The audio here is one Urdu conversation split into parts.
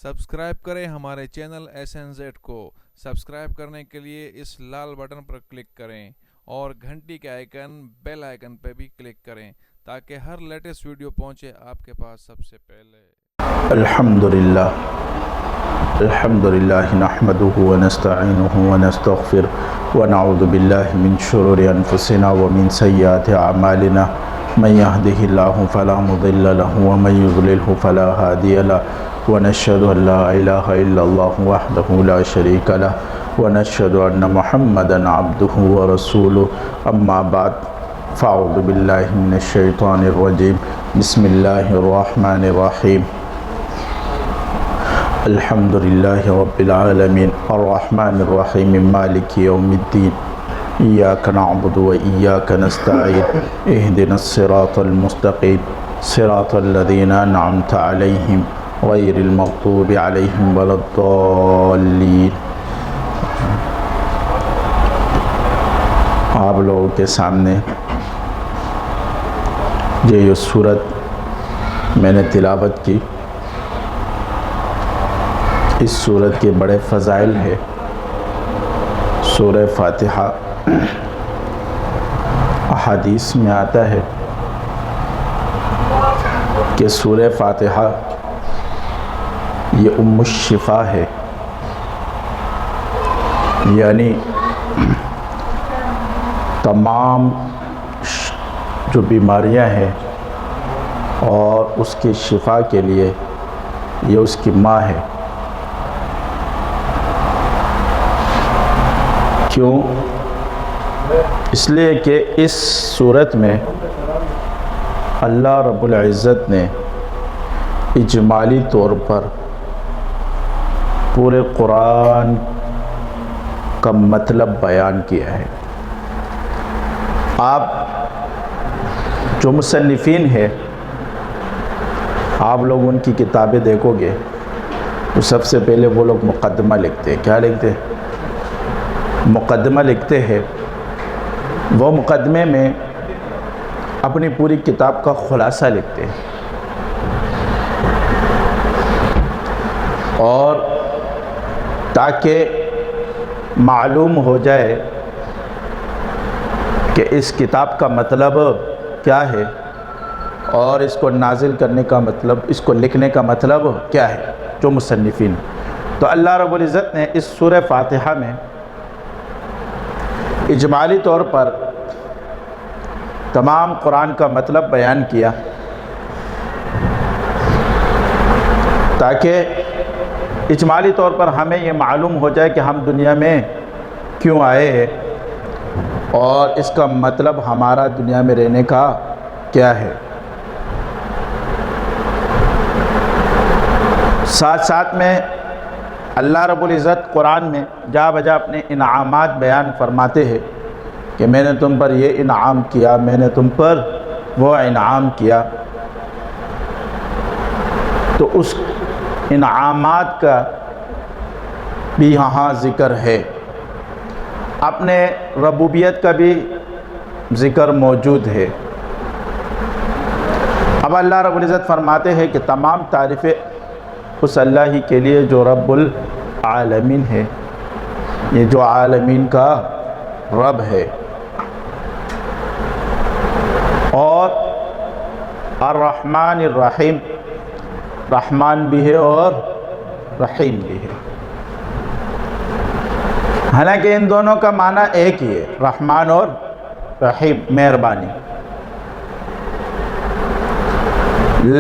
سبسکرائب کریں ہمارے چینل SNZ کو۔ سبسکرائب کرنے کے لیے اس لال بٹن پر کلک کریں اور گھنٹی کے آئیکن بیل آئیکن پہ بھی کلک کریں تاکہ ہر لیٹسٹ ویڈیو پہنچے آپ کے پاس سب سے پہلے۔ الحمدللہ نحمده ونستعینه ونستغفره ونعوذ باللہ من شرور انفسنا ومن سیئات اعمالنا من يهده الله فلا مضل له ومن يضلله فلا هادي له ونشهد ان لا اله الا الله وحده لا شريك له ونشهد ان محمدا عبده ورسوله اما بعد فاعوذ باللہ من الشیطان الرجیم بسم اللہ الرحمن الرحیم الحمد للہ رب العالمین الرحمن الرحیم مالک یوم الدین ایاک نعبد و ایاک نستعین اہدنا الصراط المستقیم صراط الذین انعمت علیہم غیر المغضوب علیہم ولا الضالین۔ آپ لوگوں کے سامنے یہ سورت میں نے تلاوت کی، اس سورت کے بڑے فضائل ہے۔ سورہ فاتحہ احادیث میں آتا ہے کہ سورہ فاتحہ یہ ام الشفا ہے، یعنی تمام جو بیماریاں ہیں اور اس کی شفا کے لیے یہ اس کی ماں ہے۔ کیوں؟ اس لیے کہ اس صورت میں اللہ رب العزت نے اجمالی طور پر پورے قرآن کا مطلب بیان کیا ہے۔ آپ جو مصنفین ہیں، آپ لوگ ان کی کتابیں دیکھو گے تو سب سے پہلے وہ لوگ مقدمہ لکھتے ہیں۔ کیا لکھتے ہیں؟ مقدمہ لکھتے ہیں۔ وہ مقدمے میں اپنی پوری کتاب کا خلاصہ لکھتے ہیں اور تاکہ معلوم ہو جائے کہ اس کتاب کا مطلب کیا ہے اور اس کو نازل کرنے کا مطلب، اس کو لکھنے کا مطلب کیا ہے، جو مصنفین۔ تو اللہ رب العزت نے اس سورہ فاتحہ میں اجمالی طور پر تمام قرآن کا مطلب بیان کیا تاکہ اجمالی طور پر ہمیں یہ معلوم ہو جائے کہ ہم دنیا میں کیوں آئے ہیں اور اس کا مطلب ہمارا دنیا میں رہنے کا کیا ہے۔ ساتھ ساتھ میں اللہ رب العزت قرآن میں جا بجا اپنے انعامات بیان فرماتے ہیں کہ میں نے تم پر یہ انعام کیا، میں نے تم پر وہ انعام کیا۔ تو اس انعامات کا بھی یہاں ذکر ہے، اپنے ربوبیت کا بھی ذکر موجود ہے۔ اب اللہ رب العزت فرماتے ہیں کہ تمام تعریفیں اس اللہ ہی کے لیے جو رب العالمین ہے، یہ جو عالمین کا رب ہے، اور الرحمن الرحیم، رحمان بھی ہے اور رحیم بھی ہے۔ حالانکہ ان دونوں کا معنی ایک ہی ہے، رحمان اور رحیم، مہربانی،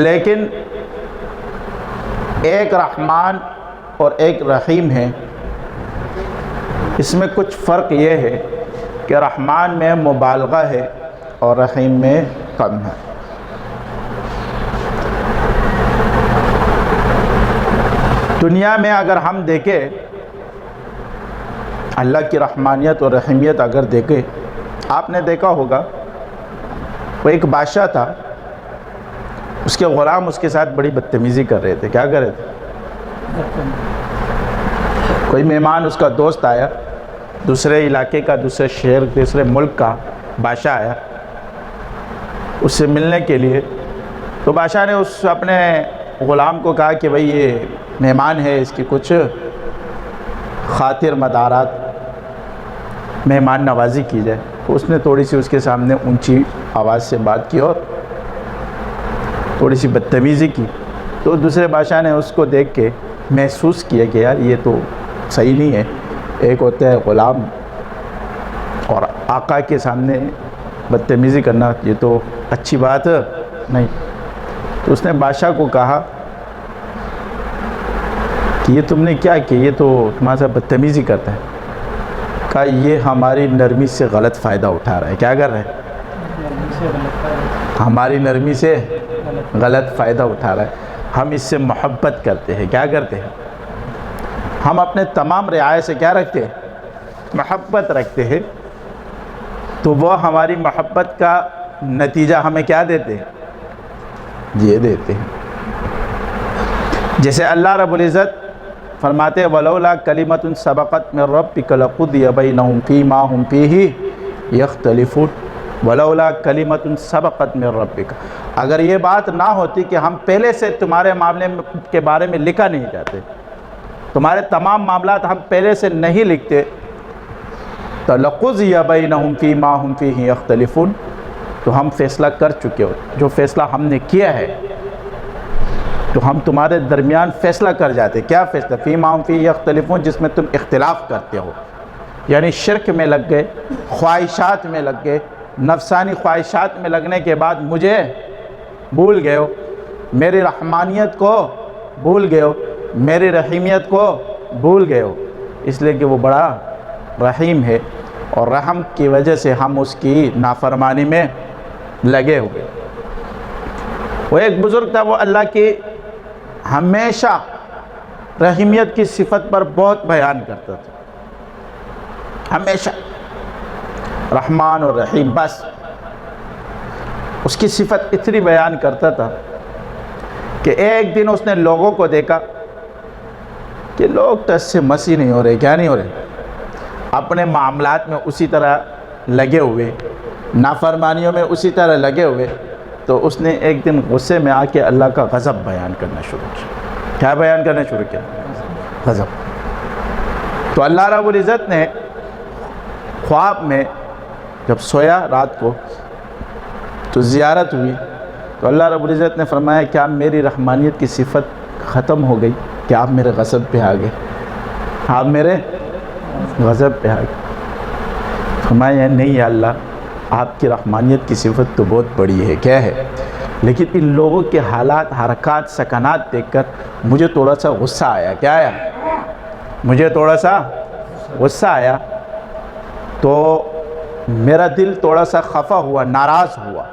لیکن ایک رحمان اور ایک رحیم ہے، اس میں کچھ فرق یہ ہے کہ رحمان میں مبالغہ ہے اور رحیم میں کم ہے۔ دنیا میں اگر ہم دیکھیں اللہ کی رحمانیت اور رحیمیت اگر دیکھیں، آپ نے دیکھا ہوگا وہ ایک بادشاہ تھا، اس کے غلام اس کے ساتھ بڑی بدتمیزی کر رہے تھے۔ کیا کر رہے تھے؟ کوئی مہمان اس کا دوست آیا، دوسرے علاقے کا، دوسرے شہر، دوسرے ملک کا بادشاہ آیا اس سے ملنے کے لیے، تو بادشاہ نے اس اپنے غلام کو کہا کہ بھئی یہ مہمان ہے، اس کی کچھ خاطر مدارات مہمان نوازی کی جائے۔ تو اس نے تھوڑی سی اس کے سامنے اونچی آواز سے بات کی اور تھوڑی سی بدتمیزی کی۔ تو دوسرے بادشاہ نے اس کو دیکھ کے محسوس کیا کہ یار یہ تو صحیح نہیں ہے، ایک ہوتا ہے غلام اور آقا کے سامنے بدتمیزی کرنا، یہ تو اچھی بات نہیں۔ تو اس نے بادشاہ کو کہا کہ یہ تم نے کیا کہ یہ تو تمہارے ساتھ بدتمیزی کرتا ہے۔ کہا یہ ہماری نرمی سے غلط فائدہ اٹھا رہا ہے۔ کیا کر رہا ہے؟ ہماری نرمی سے غلط فائدہ اٹھا رہا ہے۔ ہم اس سے محبت کرتے ہیں۔ کیا کرتے ہیں؟ ہم اپنے تمام رعایا سے کیا رکھتے ہیں؟ محبت رکھتے ہیں۔ تو وہ ہماری محبت کا نتیجہ ہمیں کیا دیتے ہیں؟ یہ دیتے ہیں۔ جیسے اللہ رب العزت فرماتے ہیں وَلَوْلَا كَلِمَةٌ سَبَقَتْ مِنْ رَبِّكَ لَقُضِيَ بَيْنَهُمْ فِيمَا هُمْ فِيهِ يَخْتَلِفُونَ وَلَوْلَا كَلِمَةٌ سَبَقَتْ مِنْ رَبِّكَ، اگر یہ بات نہ ہوتی کہ ہم پہلے سے تمہارے معاملے کے بارے میں لکھا نہیں جاتے، تمہارے تمام معاملات ہم پہلے سے نہیں لکھتے، تو لَقُضِيَ بَيْنَهُمْ فِيمَا هُمْ فِيهِ يَخْتَلِفُونَ، تو ہم فیصلہ کر چکے ہو، جو فیصلہ ہم نے کیا ہے تو ہم تمہارے درمیان فیصلہ کر جاتے۔ کیا فیصلہ؟ فیما ہم فیہ یختلفون، جس میں تم اختلاف کرتے ہو، یعنی شرک میں لگ گئے، خواہشات میں لگ گئے، نفسانی خواہشات میں لگنے کے بعد مجھے بھول گئے ہو، میری رحمانیت کو بھول گئے ہو، میری رحیمیت کو بھول گئے ہو، اس لیے کہ وہ بڑا رحیم ہے اور رحم کی وجہ سے ہم اس کی نافرمانی میں لگے ہوئے۔ وہ ایک بزرگ تھا، وہ اللہ کی ہمیشہ رحیمیت کی صفت پر بہت بیان کرتا تھا، ہمیشہ رحمان اور رحیم، بس اس کی صفت اتنی بیان کرتا تھا کہ ایک دن اس نے لوگوں کو دیکھا کہ لوگ تو اس سے مسیح نہیں ہو رہے۔ کیا نہیں ہو رہے؟ اپنے معاملات میں اسی طرح لگے ہوئے، نافرمانیوں میں اسی طرح لگے ہوئے۔ تو اس نے ایک دن غصے میں آ کے اللہ کا غضب بیان کرنا شروع کیا۔ کیا بیان کرنا شروع کیا؟ غضب۔ تو اللہ رب العزت نے خواب میں جب سویا رات کو تو زیارت ہوئی، تو اللہ رب العزت نے فرمایا کیا میری رحمانیت کی صفت ختم ہو گئی کہ آپ میرے غضب پہ آ گئے؟ آپ میرے غضب پہ آ گئے۔ فرمایا نہیں یا اللہ، آپ کی رحمانیت کی صفت تو بہت بڑی ہے، کیا ہے، لیکن ان لوگوں کے حالات، حرکات، سکنات دیکھ کر مجھے تھوڑا سا غصہ آیا۔ کیا آیا؟ مجھے تھوڑا سا غصہ آیا، تو میرا دل تھوڑا سا خفا ہوا، ناراض ہوا،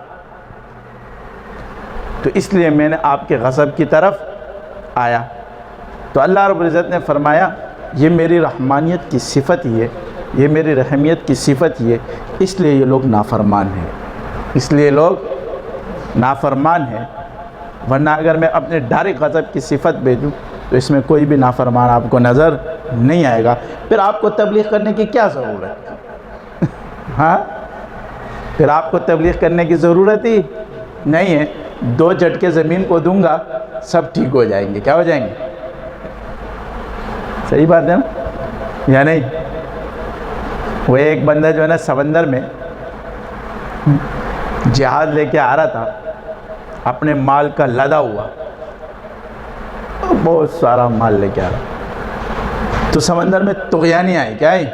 تو اس لیے میں نے آپ کے غضب کی طرف آیا۔ تو اللہ رب العزت نے فرمایا یہ میری رحمانیت کی صفت ہی ہے، یہ میری رحمیت کی صفت ہی ہے، اس لیے یہ لوگ نافرمان ہیں، اس لیے لوگ نافرمان ہیں، ورنہ اگر میں اپنے ڈائریکٹ غضب کی صفت بھیجوں تو اس میں کوئی بھی نافرمان آپ کو نظر نہیں آئے گا۔ پھر آپ کو تبلیغ کرنے کی کیا ضرورت؟ ہاں، پھر آپ کو تبلیغ کرنے کی ضرورت ہی نہیں ہے۔ 2 جھٹکے زمین کو دوں گا، سب ٹھیک ہو جائیں گے۔ کیا ہو جائیں گے؟ صحیح بات ہے نا یا نہیں؟ وہ ایک بندہ جو ہے نا سمندر میں جہاز لے کے آ رہا تھا، اپنے مال کا لدا ہوا، بہت سارا مال لے کے آ رہا، تو سمندر میں طغیانی آئی۔ کیا آئی؟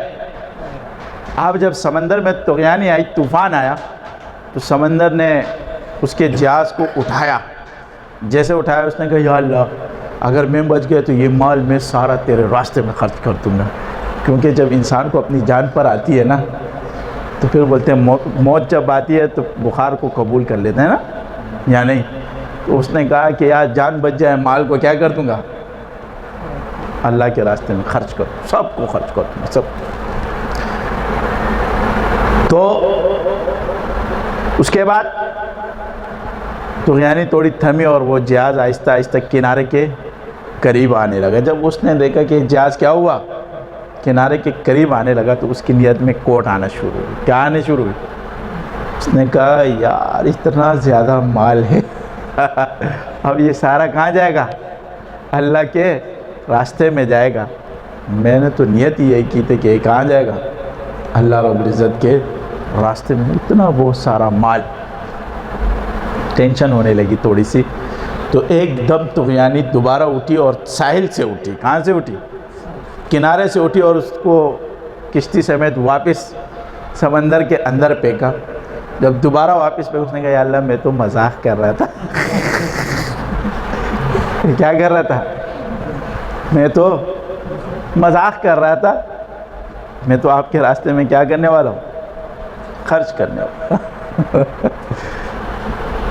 اب جب سمندر میں طغیانی آئی، طوفان آیا، تو سمندر نے اس کے جہاز کو اٹھایا۔ جیسے اٹھایا اس نے کہا یا اللہ اگر میں بچ گیا تو یہ مال میں سارا تیرے راستے میں خرچ کر دوں گا، کیونکہ جب انسان کو اپنی جان پر آتی ہے نا تو پھر بولتے ہیں موت جب آتی ہے تو بخار کو قبول کر لیتے ہیں نا یا نہیں؟ تو اس نے کہا کہ یار جان بچ جائے، مال کو کیا کر دوں گا؟ اللہ کے راستے میں خرچ کر، سب کو خرچ کر دوں گا، سب۔ تو اس کے بعد طغیانی تھوڑی تھمی اور وہ جہاز آہستہ آہستہ کنارے کے قریب آنے لگا۔ جب اس نے دیکھا کہ جہاز کیا ہوا، کنارے کے قریب آنے لگا، تو اس کی نیت میں کوٹ آنا شروع ہوئی۔ کیا آنے شروع ہوئی؟ اس نے کہا یار اتنا زیادہ مال ہے اب یہ سارا کہاں جائے گا؟ اللہ کے راستے میں جائے گا، میں نے تو نیت یہی کی تھی کہ یہ کہاں جائے گا؟ اللہ رب العزت کے راستے میں۔ اتنا بہت سارا مال، ٹینشن ہونے لگی تھوڑی سی، تو ایک دم طغیانی دوبارہ اٹھی اور ساحل سے اٹھی۔ کہاں سے اٹھی؟ کنارے سے اٹھی، اور اس کو کشتی سمیت واپس سمندر کے اندر پھینکا۔ جب دوبارہ واپس پہ اس نے کہا یا اللہ میں تو مذاق کر رہا تھا کیا کر رہا تھا؟ میں تو مذاق کر رہا تھا، میں تو آپ کے راستے میں کیا کرنے والا ہوں؟ خرچ کرنے والا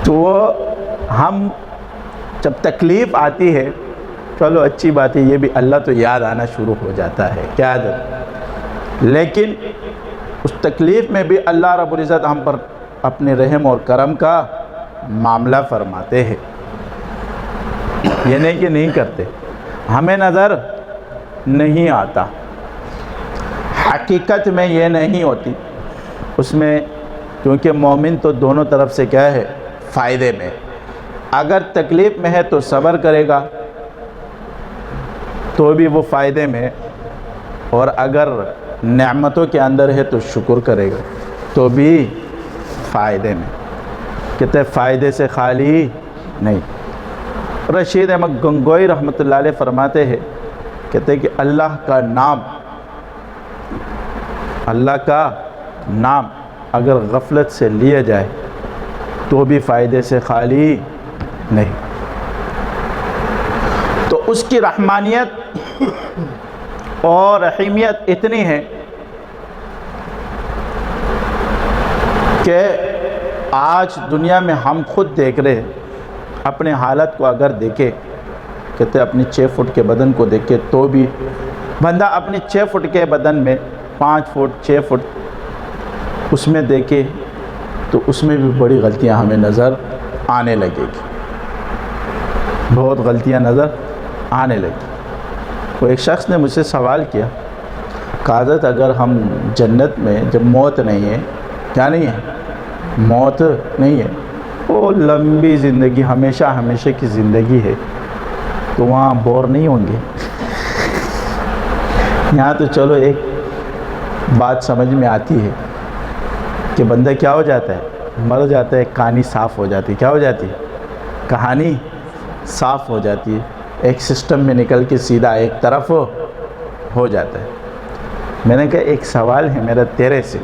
تو ہم جب تکلیف آتی ہے، چلو اچھی بات ہے، یہ بھی اللہ تو یاد آنا شروع ہو جاتا ہے، کیا عادت، لیکن اس تکلیف میں بھی اللہ رب العزت ہم پر اپنے رحم اور کرم کا معاملہ فرماتے ہیں۔ یہ نہیں کہ نہیں کرتے، ہمیں نظر نہیں آتا، حقیقت میں یہ نہیں ہوتی اس میں، کیونکہ مومن تو دونوں طرف سے کیا ہے؟ فائدے میں۔ اگر تکلیف میں ہے تو صبر کرے گا تو بھی وہ فائدے میں، اور اگر نعمتوں کے اندر ہے تو شکر کرے گا تو بھی فائدے میں۔ کہتے فائدے سے خالی نہیں۔ رشید احمد گنگوئی رحمۃ اللہ علیہ فرماتے ہیں، کہتے کہ اللہ کا نام اگر غفلت سے لیا جائے تو بھی فائدے سے خالی نہیں۔ تو اس کی رحمانیت اور رحیمیت اتنی ہے کہ آج دنیا میں ہم خود دیکھ رہے ہیں، اپنے حالت کو اگر دیکھے، کہتے اپنی 6 فٹ کے بدن کو دیکھے تو بھی بندہ اپنی 6 فٹ کے بدن میں 5 فٹ 6 فٹ اس میں دیکھے تو اس میں بھی بڑی غلطیاں ہمیں نظر آنے لگے گی، بہت غلطیاں نظر آنے لگی۔ وہ ایک شخص نے مجھ سے سوال کیا، قادت اگر ہم جنت میں جب موت نہیں ہے، کیا نہیں ہے؟ موت نہیں ہے، وہ لمبی زندگی، ہمیشہ کی زندگی ہے، تو وہاں بور نہیں ہوں گے؟ یہاں تو چلو ایک بات سمجھ میں آتی ہے کہ بندہ کیا ہو جاتا ہے؟ مر جاتا ہے، کہانی صاف ہو جاتی ہے۔ کیا ہو جاتی ہے؟ کہانی صاف ہو جاتی ہے، ایک سسٹم میں نکل کے سیدھا ایک طرف ہو جاتا ہے۔ میں نے کہا ایک سوال ہے میرا تیرے سے،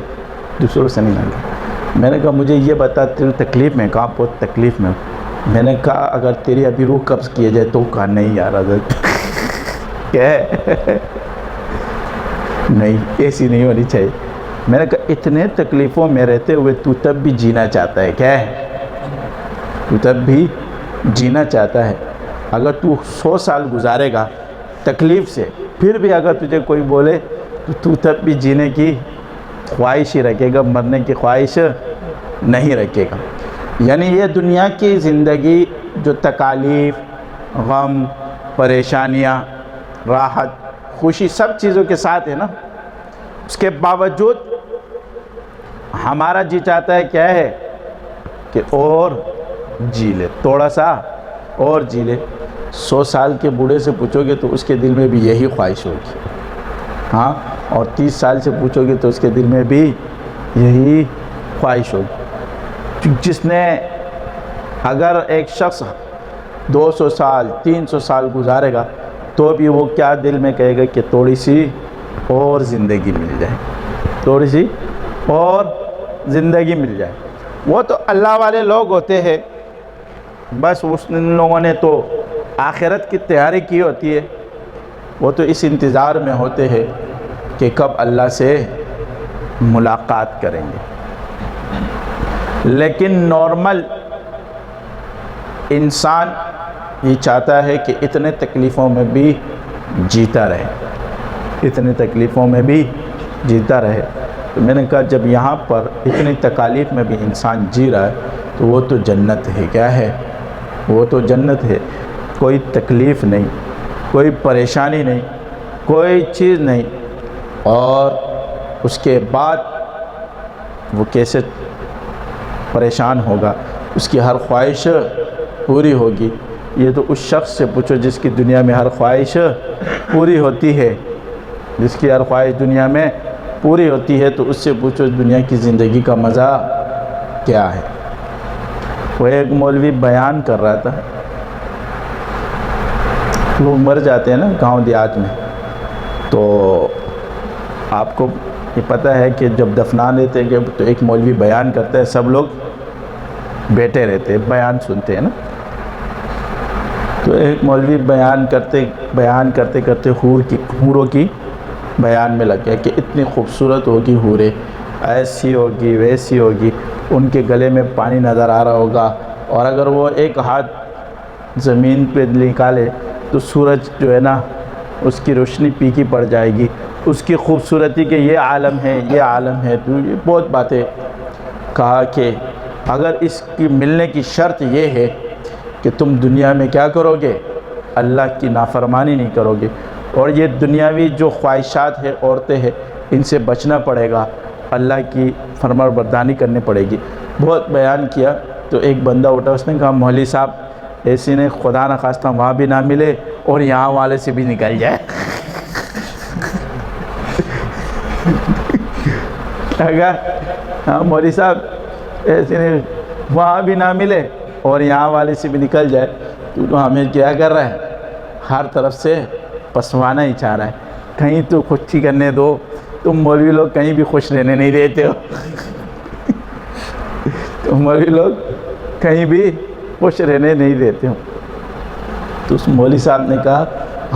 دوسروں سے نہیں مانگا۔ میں نے کہا مجھے یہ بتا تیری تکلیف میں؟ کہا بہت تکلیف میں ہوں۔ میں نے کہا اگر تیری ابھی روح قبض کیے جائے تو؟ کہا نہیں یار حضرت کیا ہے نہیں، ایسی نہیں ہونی چاہیے۔ میں نے کہا اتنے تکلیفوں میں رہتے ہوئے تو تب بھی جینا چاہتا ہے، کیا ہے؟ تو تب بھی جینا چاہتا ہے۔ اگر تو 100 سال گزارے گا تکلیف سے، پھر بھی اگر تجھے کوئی بولے تو تب بھی جینے کی خواہش ہی رکھے گا، مرنے کی خواہش نہیں رکھے گا۔ یعنی یہ دنیا کی زندگی جو تکالیف، غم، پریشانیاں، راحت، خوشی سب چیزوں کے ساتھ ہے نا، اس کے باوجود ہمارا جی چاہتا ہے کیا ہے کہ اور جی لے، تھوڑا سا اور جی لے۔ 100 سال کے بوڑھے سے پوچھو گے تو اس کے دل میں بھی یہی خواہش ہوگی، ہاں، اور 30 سال سے پوچھو گے تو اس کے دل میں بھی یہی خواہش ہوگی۔ جس نے اگر ایک شخص 200 سال 300 سال گزارے گا تو بھی وہ کیا دل میں کہے گا کہ تھوڑی سی اور زندگی مل جائے، تھوڑی سی اور زندگی مل جائے۔ وہ تو اللہ والے لوگ ہوتے ہیں، بس ان لوگوں نے تو آخرت کی تیاری کی ہوتی ہے، وہ تو اس انتظار میں ہوتے ہیں کہ کب اللہ سے ملاقات کریں گے۔ لیکن نارمل انسان یہ چاہتا ہے کہ اتنے تکلیفوں میں بھی جیتا رہے، اتنے تکلیفوں میں بھی جیتا رہے۔ تو میں نے کہا جب یہاں پر اتنی تکالیف میں بھی انسان جی رہا ہے تو وہ تو جنت ہے، کیا ہے؟ وہ تو جنت ہے۔ کوئی تکلیف نہیں، کوئی پریشانی نہیں، کوئی چیز نہیں، اور اس کے بعد وہ کیسے پریشان ہوگا، اس کی ہر خواہش پوری ہوگی، یہ تو اس شخص سے پوچھو جس کی دنیا میں ہر خواہش پوری ہوتی ہے، جس کی ہر خواہش دنیا میں پوری ہوتی ہے، تو اس سے پوچھو دنیا کی زندگی کا مزہ کیا ہے۔ وہ ایک مولوی بیان کر رہا تھا، لوگ مر جاتے ہیں نا گاؤں دیہات میں، تو آپ کو یہ پتہ ہے کہ جب دفنا لیتے ہیں تو ایک مولوی بیان کرتا ہے، سب لوگ بیٹھے رہتے ہیں، بیان سنتے ہیں نا۔ تو ایک مولوی بیان کرتے کرتے حوروں کی بیان میں لگ گیا کہ اتنی خوبصورت ہوگی حوریں، ایسی ہوگی ویسی ہوگی، ان کے گلے میں پانی نظر آ رہا ہوگا، اور اگر وہ ایک ہاتھ زمین پہ نکالے تو سورج جو ہے نا اس کی روشنی پھیکی پڑ جائے گی، اس کی خوبصورتی کے یہ عالم ہے یہ عالم ہے۔ تو یہ بہت باتیں کہا کہ اگر اس کی ملنے کی شرط یہ ہے کہ تم دنیا میں کیا کرو گے، اللہ کی نافرمانی نہیں کرو گے، اور یہ دنیاوی جو خواہشات ہے عورتیں ہیں ان سے بچنا پڑے گا، اللہ کی فرمانبرداری کرنی پڑے گی۔ بہت بیان کیا تو ایک بندہ اٹھا، اس نے کہا مولوی صاحب ایسی نے خدا نخواستہ وہاں بھی نہ ملے اور یہاں والے سے بھی نکل جائے۔ ہاں مولوی صاحب ایسے نے وہاں بھی نہ ملے اور یہاں والے سے بھی نکل جائے، تو ہمیں کیا کر رہا ہے، ہر طرف سے پسوانا ہی چاہ رہا ہے، کہیں تو خوشی کرنے دو، تم مولوی لوگ کہیں بھی خوش رہنے نہیں دیتے ہو، تم مولوی لوگ کہیں بھی خوش رہنے نہیں دیتے ہو۔ تو اس مولوی صاحب نے کہا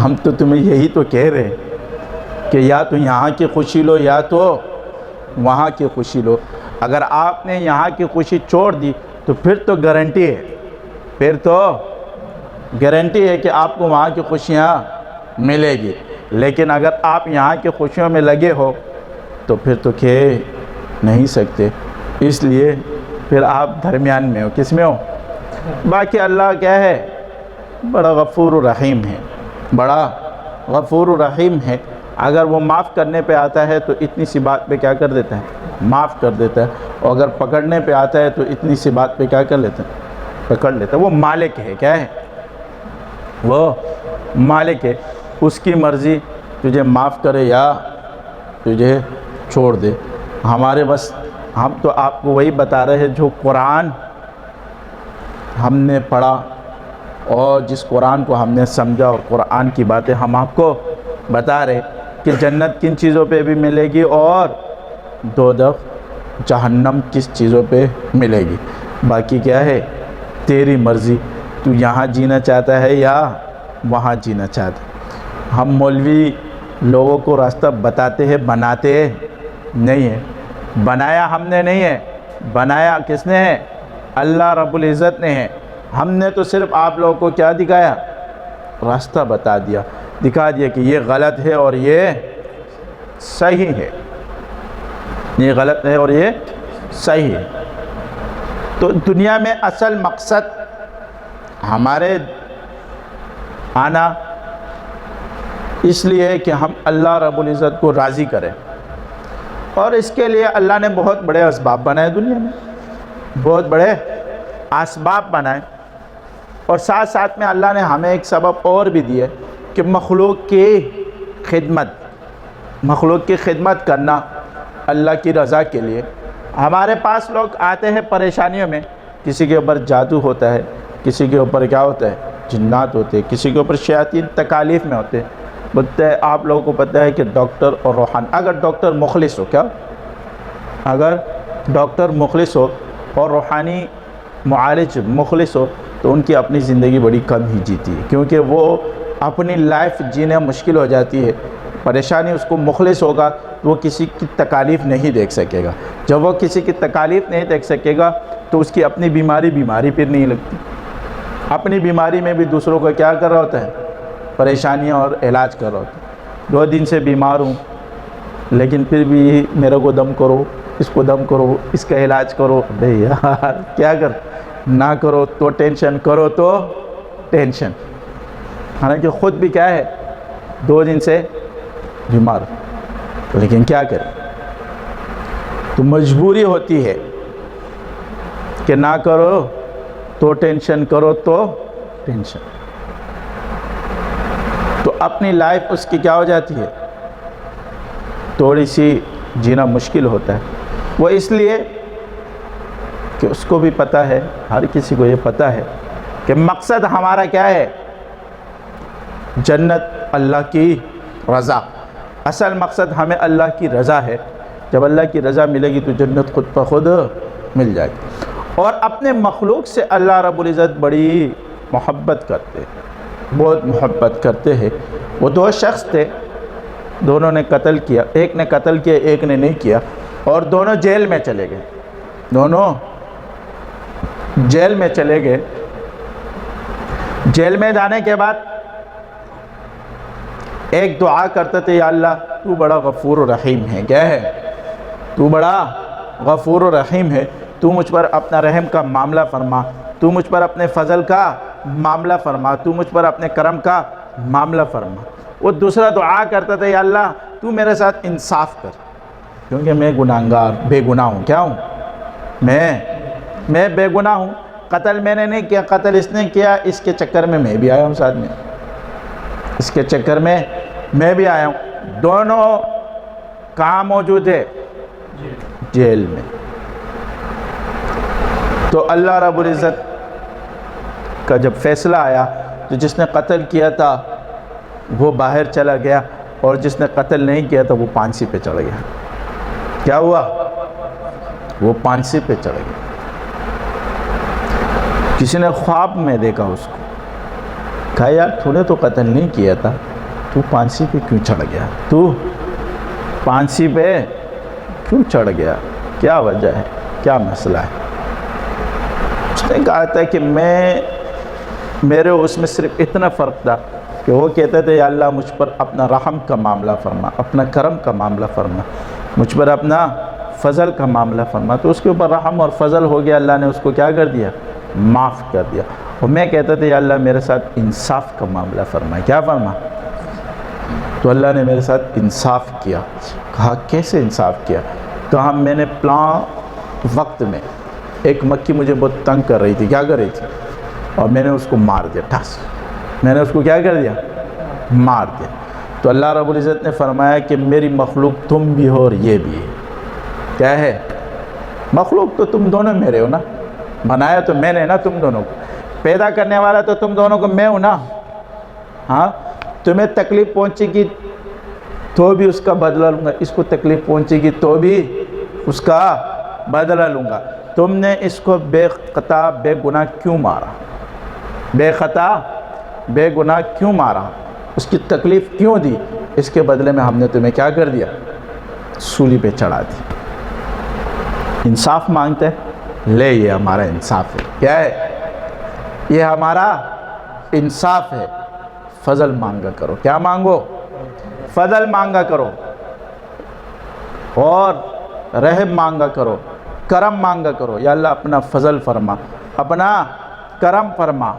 ہم تو تمہیں یہی تو کہہ رہے ہیں کہ یا تو یہاں کی خوشی لو یا تو وہاں کی خوشی لو، اگر آپ نے یہاں کی خوشی چھوڑ دی تو پھر تو گارنٹی ہے کہ آپ کو وہاں کی خوشیاں ملے گی، لیکن اگر آپ یہاں کی خوشیوں میں لگے ہو تو پھر تو کہہ نہیں سکتے، اس لیے پھر آپ درمیان میں ہو، کس میں ہو؟ باقی اللہ کیا ہے، بڑا غفور الرحیم ہے، بڑا غفور الرحیم ہے، اگر وہ معاف کرنے پہ آتا ہے تو اتنی سی بات پہ کیا کر دیتا ہے، معاف کر دیتا ہے، اور اگر پکڑنے پہ آتا ہے تو اتنی سی بات پہ کیا کر لیتا ہے، پکڑ لیتا ہے۔ وہ مالک ہے، کیا ہے، وہ مالک ہے، اس کی مرضی تجھے معاف کرے یا تجھے چھوڑ دے۔ ہمارے بس ہم تو آپ کو وہی بتا رہے ہیں جو قرآن ہم نے پڑھا اور جس قرآن کو ہم نے سمجھا، اور قرآن کی باتیں ہم آپ کو بتا رہے کہ جنت کن چیزوں پہ بھی ملے گی اور دوزخ جہنم کس چیزوں پہ ملے گی۔ باقی کیا ہے، تیری مرضی، تو یہاں جینا چاہتا ہے یا وہاں جینا چاہتا ہے۔ ہم مولوی لوگوں کو راستہ بتاتے ہیں، بناتے نہیں ہیں، بنایا ہم نے نہیں ہے، بنایا کس نے ہے، اللہ رب العزت نے ہے۔ ہم نے تو صرف آپ لوگوں کو کیا دکھایا، راستہ دکھا دیا کہ یہ غلط ہے اور یہ صحیح ہے، یہ غلط ہے اور یہ صحیح ہے۔ تو دنیا میں اصل مقصد ہمارے آنا اس لیے ہے کہ ہم اللہ رب العزت کو راضی کریں، اور اس کے لیے اللہ نے بہت بڑے اسباب بنائے، دنیا میں بہت بڑے اسباب بنائے، اور ساتھ ساتھ میں اللہ نے ہمیں ایک سبب اور بھی دیے کہ مخلوق کی خدمت کرنا اللہ کی رضا کے لیے۔ ہمارے پاس لوگ آتے ہیں پریشانیوں میں، کسی کے اوپر جادو ہوتا ہے، کسی کے اوپر کیا ہوتا ہے، جنات ہوتے ہیں، کسی کے اوپر شیاطین تکالیف میں ہوتے ہیں۔ بولتے ہیں آپ لوگوں کو پتہ ہے کہ ڈاکٹر اور روحانی، اگر ڈاکٹر مخلص ہو، کیا اگر ڈاکٹر مخلص ہو اور روحانی معالج مخلص ہو تو ان کی اپنی زندگی بڑی کم ہی جیتی ہے، کیونکہ وہ اپنی لائف جینے مشکل ہو جاتی ہے۔ پریشانی اس کو مخلص ہوگا تو وہ کسی کی تکالیف نہیں دیکھ سکے گا، جب وہ کسی کی تکالیف نہیں دیکھ سکے گا تو اس کی اپنی بیماری پھر نہیں لگتی، اپنی بیماری میں بھی دوسروں کو کیا کر رہا ہوتا ہے، پریشانیاں اور علاج کر رہا ہوتا ہے۔ 2 دن سے بیمار ہوں لیکن پھر بھی میرے کو دم کرو، اس کو دم کرو، اس کا علاج کرو، بھئی یار کیا کر، نہ کرو تو ٹینشن، کرو تو ٹینشن، حالانکہ خود بھی کیا ہے 2 دن سے بیمار، لیکن کیا کریں، تو مجبوری ہوتی ہے کہ نہ کرو تو ٹینشن، کرو تو ٹینشن، تو اپنی لائف اس کی کیا ہو جاتی ہے، تھوڑی سی جینا مشکل ہوتا ہے۔ وہ اس لیے کہ اس کو بھی پتہ ہے، ہر کسی کو یہ پتہ ہے کہ مقصد ہمارا کیا ہے، جنت، اللہ کی رضا۔ اصل مقصد ہمیں اللہ کی رضا ہے۔ جب اللہ کی رضا ملے گی تو جنت خود بخود مل جائے گی۔ اور اپنے مخلوق سے اللہ رب العزت بڑی محبت کرتے ہیں، بہت محبت کرتے ہیں۔ وہ دو شخص تھے، دونوں نے قتل کیا، ایک نے قتل کیا ایک نے نہیں کیا، اور دونوں جیل میں چلے گئے، دونوں جیل میں چلے گئے۔ جیل میں جانے کے بعد ایک دعا کرتے تھے، یا اللہ تو بڑا غفور و رحیم ہے، کیا ہے، تو بڑا غفور و رحیم ہے، تو مجھ پر اپنا رحم کا معاملہ فرما، تو مجھ پر اپنے فضل کا معاملہ فرما، تو مجھ پر اپنے کرم کا معاملہ فرما۔ وہ دوسرا دعا کرتا تھا، یا اللہ تو میرے ساتھ انصاف کر، کیونکہ میں گناہگار بے گناہ ہوں، کیا ہوں، میں بے گناہ ہوں، قتل میں نے نہیں کیا، قتل اس نے کیا، اس کے چکر میں بھی آیا ہوں ساتھ میں، اس کے چکر میں بھی آیا ہوں۔ دونوں کہاں موجود ہے، جیل میں۔ تو اللہ رب العزت کا جب فیصلہ آیا تو جس نے قتل کیا تھا وہ باہر چلا گیا، اور جس نے قتل نہیں کیا تھا وہ پھانسی پہ چڑھ گیا۔ کیا ہوا، وہ پھانسی پہ چڑھ گیا۔ کسی نے خواب میں دیکھا اس کو، کہا یار تو نے تو قتل نہیں کیا تھا، تو پھانسی پہ کیوں چڑھ گیا، تو پھانسی پہ کیوں چڑھ گیا، کیا وجہ ہے، کیا مسئلہ ہے؟ اس نے کہا تھا کہ میرے اس میں صرف اتنا فرق تھا کہ وہ کہتے تھے، یا اللہ مجھ پر اپنا رحم کا معاملہ فرما، اپنا کرم کا معاملہ فرما، مجھ پر اپنا فضل کا معاملہ فرما۔ تو اس کے اوپر رحم اور فضل ہو گیا، اللہ نے اس کو کیا کر دیا، معاف کر دیا۔ اور میں کہتا تھا، یا اللہ میرے ساتھ انصاف کا معاملہ فرما، کیا فرما؟ تو اللہ نے میرے ساتھ انصاف کیا۔ کہا کیسے انصاف کیا؟ کہا میں نے پلان وقت میں ایک مکھی مجھے بہت تنگ کر رہی تھی، کیا کر رہی تھی، اور میں نے اس کو مار دیا، ٹھاس، میں نے اس کو کیا کر دیا، مار دیا۔ تو اللہ رب العزت نے فرمایا کہ میری مخلوق تم بھی ہو اور یہ بھی ہے، کیا ہے، مخلوق تو تم دونوں میرے ہو نا، بنایا تو میں نے نا تم دونوں کو، پیدا کرنے والا تو تم دونوں کو میں ہوں نا۔ ہاں تمہیں تکلیف پہنچے گی تو بھی اس کا بدلہ لوں گا، اس کو تکلیف پہنچے گی تو بھی اس کا بدلہ لوں گا۔ تم نے اس کو بے خطا بے گناہ کیوں مارا، بے خطا بے گناہ کیوں مارا، اس کی تکلیف کیوں دی، اس کے بدلے میں ہم نے تمہیں کیا کر دیا، سولی پہ چڑھا دی۔ انصاف مانگتے ہیں، لے یہ ہمارا انصاف ہے، کیا ہے، یہ ہمارا انصاف ہے۔ فضل مانگا کرو، کیا مانگو، فضل مانگا کرو، اور رحم مانگا کرو، کرم مانگا کرو، یا اللہ اپنا فضل فرما، اپنا کرم فرما۔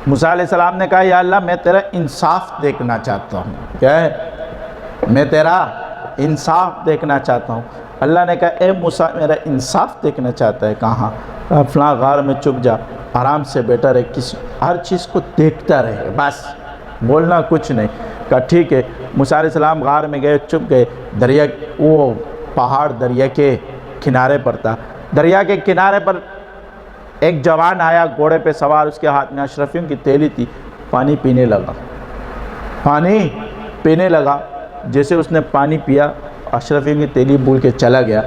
موسیٰ علیہ السلام نے کہا، یا اللہ میں تیرا انصاف دیکھنا چاہتا ہوں، کیا ہے، میں تیرا انصاف دیکھنا چاہتا ہوں۔ اللہ نے کہا اے موسیٰ میرا انصاف دیکھنا چاہتا ہے، کہاں؟ کہا فلاں غار میں چھپ جا، آرام سے بیٹھا رہے، ہر چیز کو دیکھتا رہے، بس بولنا کچھ نہیں۔ کہا ٹھیک ہے۔ موسیٰ علیہ السلام غار میں گئے، چھپ گئے، دریا، وہ پہاڑ دریا کے کنارے پر تھا، دریا کے کنارے پر ایک جوان آیا گھوڑے پہ سوار، اس کے ہاتھ میں اشرفیوں کی تیلی تھی، پانی پینے لگا، پانی پینے لگا۔ جیسے اس نے پانی پیا، اشرفیوں کی تیلی بھول کے چلا گیا۔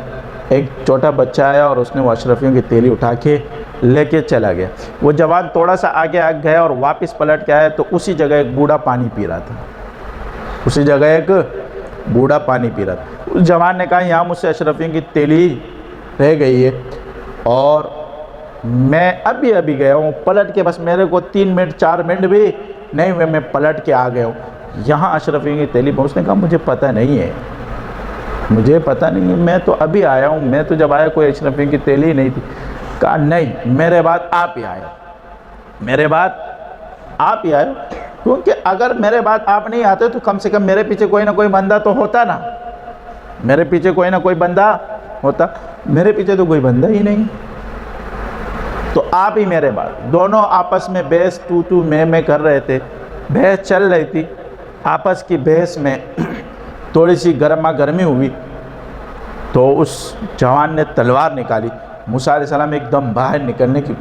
ایک چھوٹا بچہ آیا اور اس نے وہ اشرفیوں کی تیلی اٹھا کے لے کے چلا گیا۔ وہ جوان تھوڑا سا آگے گیا اور واپس پلٹ کے آیا تو اسی جگہ ایک بوڑھا پانی پی رہا تھا، اسی جگہ ایک بوڑھا پانی پی رہا تھا۔ اس جوان نے کہا یہاں مجھ سے اشرفیوں کی تیلی رہ گئی ہے، اور میں ابھی گیا ہوں، پلٹ کے بس میرے کو 3 منٹ 4 منٹ بھی نہیں ہوئے، میں پلٹ کے آ گیا ہوں، یہاں اشرفیوں کی تیلی۔ اس نے کہا مجھے پتہ نہیں ہے، مجھے پتہ نہیں ہے، میں تو ابھی آیا ہوں، میں تو جب آیا کوئی اشرفیوں کی تیلی نہیں تھی۔ کہا نہیں، میرے بعد آپ ہی آئے، میرے بعد آپ ہی آئے، کیونکہ اگر میرے بعد آپ نہیں آتے تو کم سے کم میرے پیچھے کوئی نہ کوئی بندہ تو ہوتا نا، میرے پیچھے کوئی نہ کوئی بندہ ہوتا، میرے پیچھے تو کوئی بندہ ہی نہیں۔ تو آپ ہی میرے بعد، دونوں آپس میں بحث تو میں کر رہے تھے، بحث چل رہی تھی، آپس کی بحث میں تھوڑی سی گرما گرمی ہوئی تو اس جوان نے تلوار نکالی۔ موسیٰ علیہ السلام ایک دم باہر نکلنے کی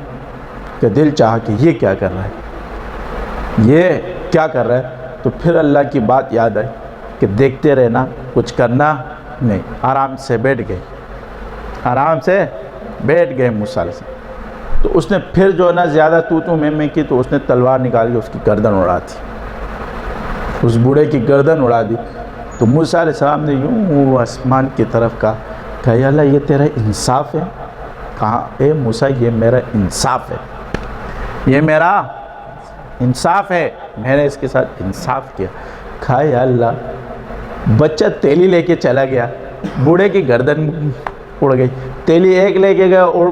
کہ دل چاہا کہ یہ کیا کر رہا ہے، یہ کیا کر رہا ہے، تو پھر اللہ کی بات یاد آئی کہ دیکھتے رہنا، کچھ کرنا نہیں، آرام سے بیٹھ گئے، آرام سے بیٹھ گئے موسیٰ علیہ السلام۔ تو اس نے پھر جو ہے نا زیادہ تو میں کی تو اس نے تلوار نکال کے اس کی گردن اڑا دی، اس بوڑھے کی گردن اڑا دی۔ تو موسیٰ علیہ السلام نے یوں آسمان کی طرف کہا یا اللہ یہ تیرا انصاف ہے؟ کہا اے موسیٰ یہ میرا انصاف ہے، یہ میرا انصاف ہے، میں نے اس کے ساتھ انصاف کیا۔ کہا یا اللہ بچہ تیلی لے کے چلا گیا، بوڑھے کی گردن اڑ گئی، تیلی ایک لے کے گیا اڑ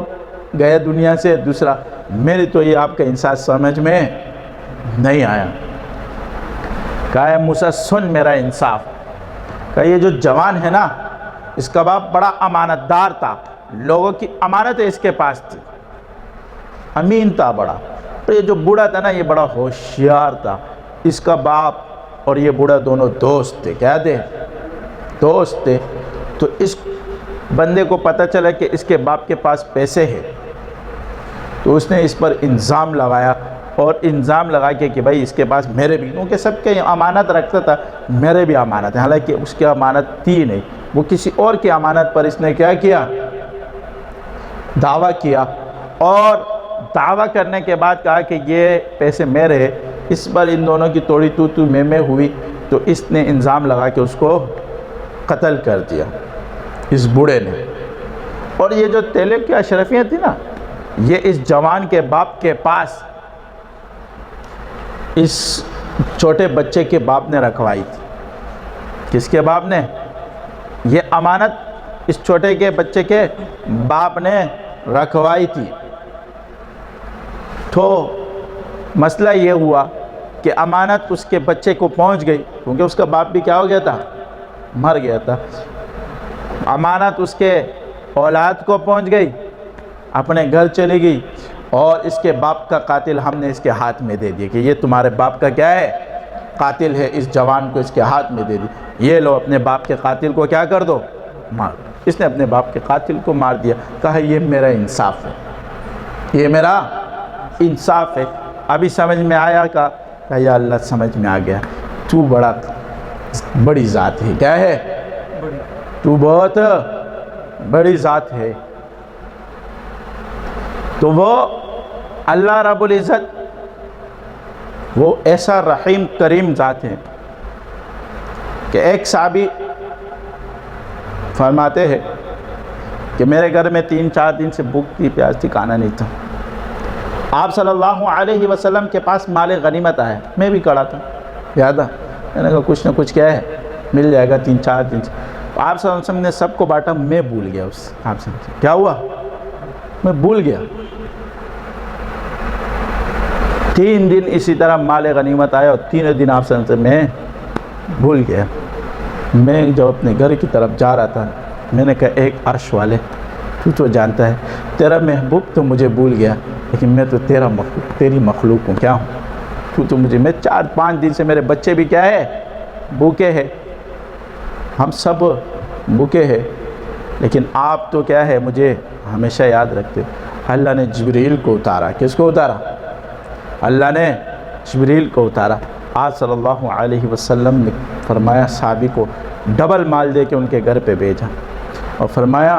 گیا دنیا سے، دوسرا میری تو یہ آپ کا انصاف سمجھ میں نہیں آیا۔ کہا اے موسیٰ سن میرا انصاف، کہا یہ جو جوان ہے نا اس کا باپ بڑا امانت دار تھا، لوگوں کی امانت اس کے پاس تھی، امین تھا بڑا، اور یہ جو بوڑھا تھا نا یہ بڑا ہوشیار تھا، اس کا باپ اور یہ بوڑھا دونوں دوست تھے، کیا تھے؟ دوست تھے۔ تو اس بندے کو پتہ چلا کہ اس کے باپ کے پاس پیسے ہیں، تو اس نے اس پر الزام لگایا، اور الزام لگا کے کہ بھائی اس کے پاس میرے بھی، کیونکہ سب کے امانت رکھتا تھا، میرے بھی امانت ہے، حالانکہ اس کی امانت تھی نہیں، وہ کسی اور کی امانت پر اس نے کیا کیا؟ دعویٰ کیا، اور دعویٰ کرنے کے بعد کہا کہ یہ پیسے میرے ہیں۔ اس پر ان دونوں کی توڑی تو میں ہوئی، تو اس نے الزام لگا کے اس کو قتل کر دیا، اس بوڑھے نے۔ اور یہ جو تیلے کی اشرفیاں تھی نا یہ اس جوان کے باپ کے پاس اس چھوٹے بچے کے باپ نے رکھوائی تھی۔ کس کے باپ نے؟ یہ امانت اس چھوٹے کے بچے کے باپ نے رکھوائی تھی۔ تو مسئلہ یہ ہوا کہ امانت اس کے بچے کو پہنچ گئی، کیونکہ اس کا باپ بھی کیا ہو گیا تھا؟ مر گیا تھا۔ امانت اس کے اولاد کو پہنچ گئی، اپنے گھر چلی گئی، اور اس کے باپ کا قاتل ہم نے اس کے ہاتھ میں دے دیا کہ یہ تمہارے باپ کا کیا ہے؟ قاتل ہے، اس جوان کو اس کے ہاتھ میں دے دی، یہ لو اپنے باپ کے قاتل کو کیا کر دو؟ مار۔ اس نے اپنے باپ کے قاتل کو مار دیا، کہا یہ میرا انصاف ہے، یہ میرا انصاف ہے۔ ابھی سمجھ میں آیا؟ کہا یا اللہ سمجھ میں آ گیا، تو بڑی ذات ہے، کیا ہے؟ تو بہت بڑی ذات ہے۔ تو وہ اللہ رب العزت وہ ایسا رحیم کریم ذات ہے کہ ایک صحابی فرماتے ہیں کہ میرے گھر میں 3-4 دن سے بھوک تھی، پیاس تھی، کھانا نہیں تھا۔ آپ صلی اللہ علیہ وسلم کے پاس مال غنیمت آیا، میں بھی کڑا تھا، یاد ہے، میں نے کہا کچھ نہ کچھ کیا ہے مل جائے گا 3-4 دن سے۔ آپ صلی اللہ علیہ وسلم نے سب کو بانٹا، میں بھول گیا اس آپ سے کیا ہوا؟ میں بھول گیا۔ 3 دن اسی طرح مال غنیمت آیا، اور 3 دن آپ صلی اللہ علیہ وسلم میں بھول گیا۔ میں جب اپنے گھر کی طرف جا رہا تھا میں نے کہا ایک عرش والے تو جانتا ہے تیرا محبوب تو مجھے بھول گیا، لیکن میں تو تیری مخلوق ہوں، کیا ہوں؟ تو مجھے، میں 4-5 دن سے میرے بچے بھی کیا ہے؟ بھوکے ہیں، ہم سب بھوکے ہیں، لیکن آپ تو کیا ہے مجھے ہمیشہ یاد رکھتے۔ اللہ نے جبریل کو اتارا، کس کو اتارا؟ اللہ نے جبریل کو اتارا۔ آج صلی اللہ علیہ وسلم نے فرمایا صحابی کو ڈبل مال دے کے ان کے گھر پہ بھیجا، اور فرمایا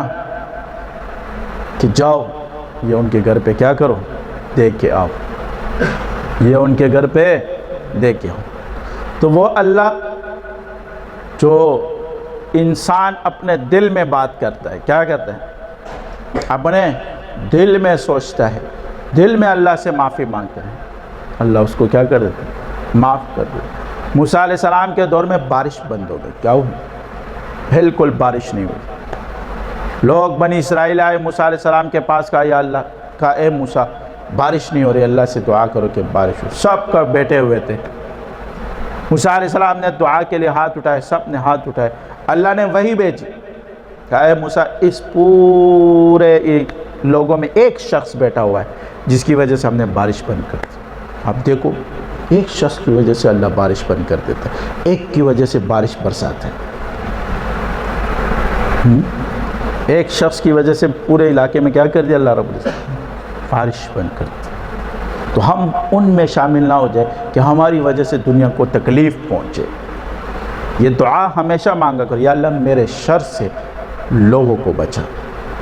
کہ جاؤ یہ ان کے گھر پہ کیا کرو؟ دیکھ کے آؤ، یہ ان کے گھر پہ دیکھ کے آؤ۔ تو وہ اللہ جو انسان اپنے دل میں بات کرتا ہے، کیا کرتا ہے؟ اپنے دل میں سوچتا ہے، دل میں اللہ سے معافی مانگتا ہے، اللہ اس کو کیا کر دیتا ہے؟ معاف کر دیتا ہے۔ موسیٰ علیہ السلام کے دور میں بارش بند ہو گئی، کیا ہوئی؟ بالکل بارش نہیں ہوئی۔ لوگ بنی اسرائیل آئے موسیٰ علیہ السلام کے پاس، کہا یا اللہ، کہا اے موسیٰ بارش نہیں ہو رہی، اللہ سے دعا کرو کہ بارش ہو۔ سب کا بیٹھے ہوئے تھے، موسیٰ علیہ السلام نے دعا کے لیے ہاتھ اٹھائے، سب نے ہاتھ اٹھائے، اللہ نے وحی بھیجی، کہا اے موسیٰ اس پورے لوگوں میں ایک شخص بیٹھا ہوا ہے جس کی وجہ سے ہم نے بارش بند کر دی. اب دیکھو ایک شخص کی وجہ سے اللہ بارش بند کر دیتا ہے, ایک کی وجہ سے بارش برساتا ہے. ایک شخص کی وجہ سے پورے علاقے میں کیا کر دیا اللہ رب العزت, بارش بند کر دی. تو ہم ان میں شامل نہ ہو جائے کہ ہماری وجہ سے دنیا کو تکلیف پہنچے. یہ دعا ہمیشہ مانگا کرو, یا اللہ میرے شر سے لوگوں کو بچا,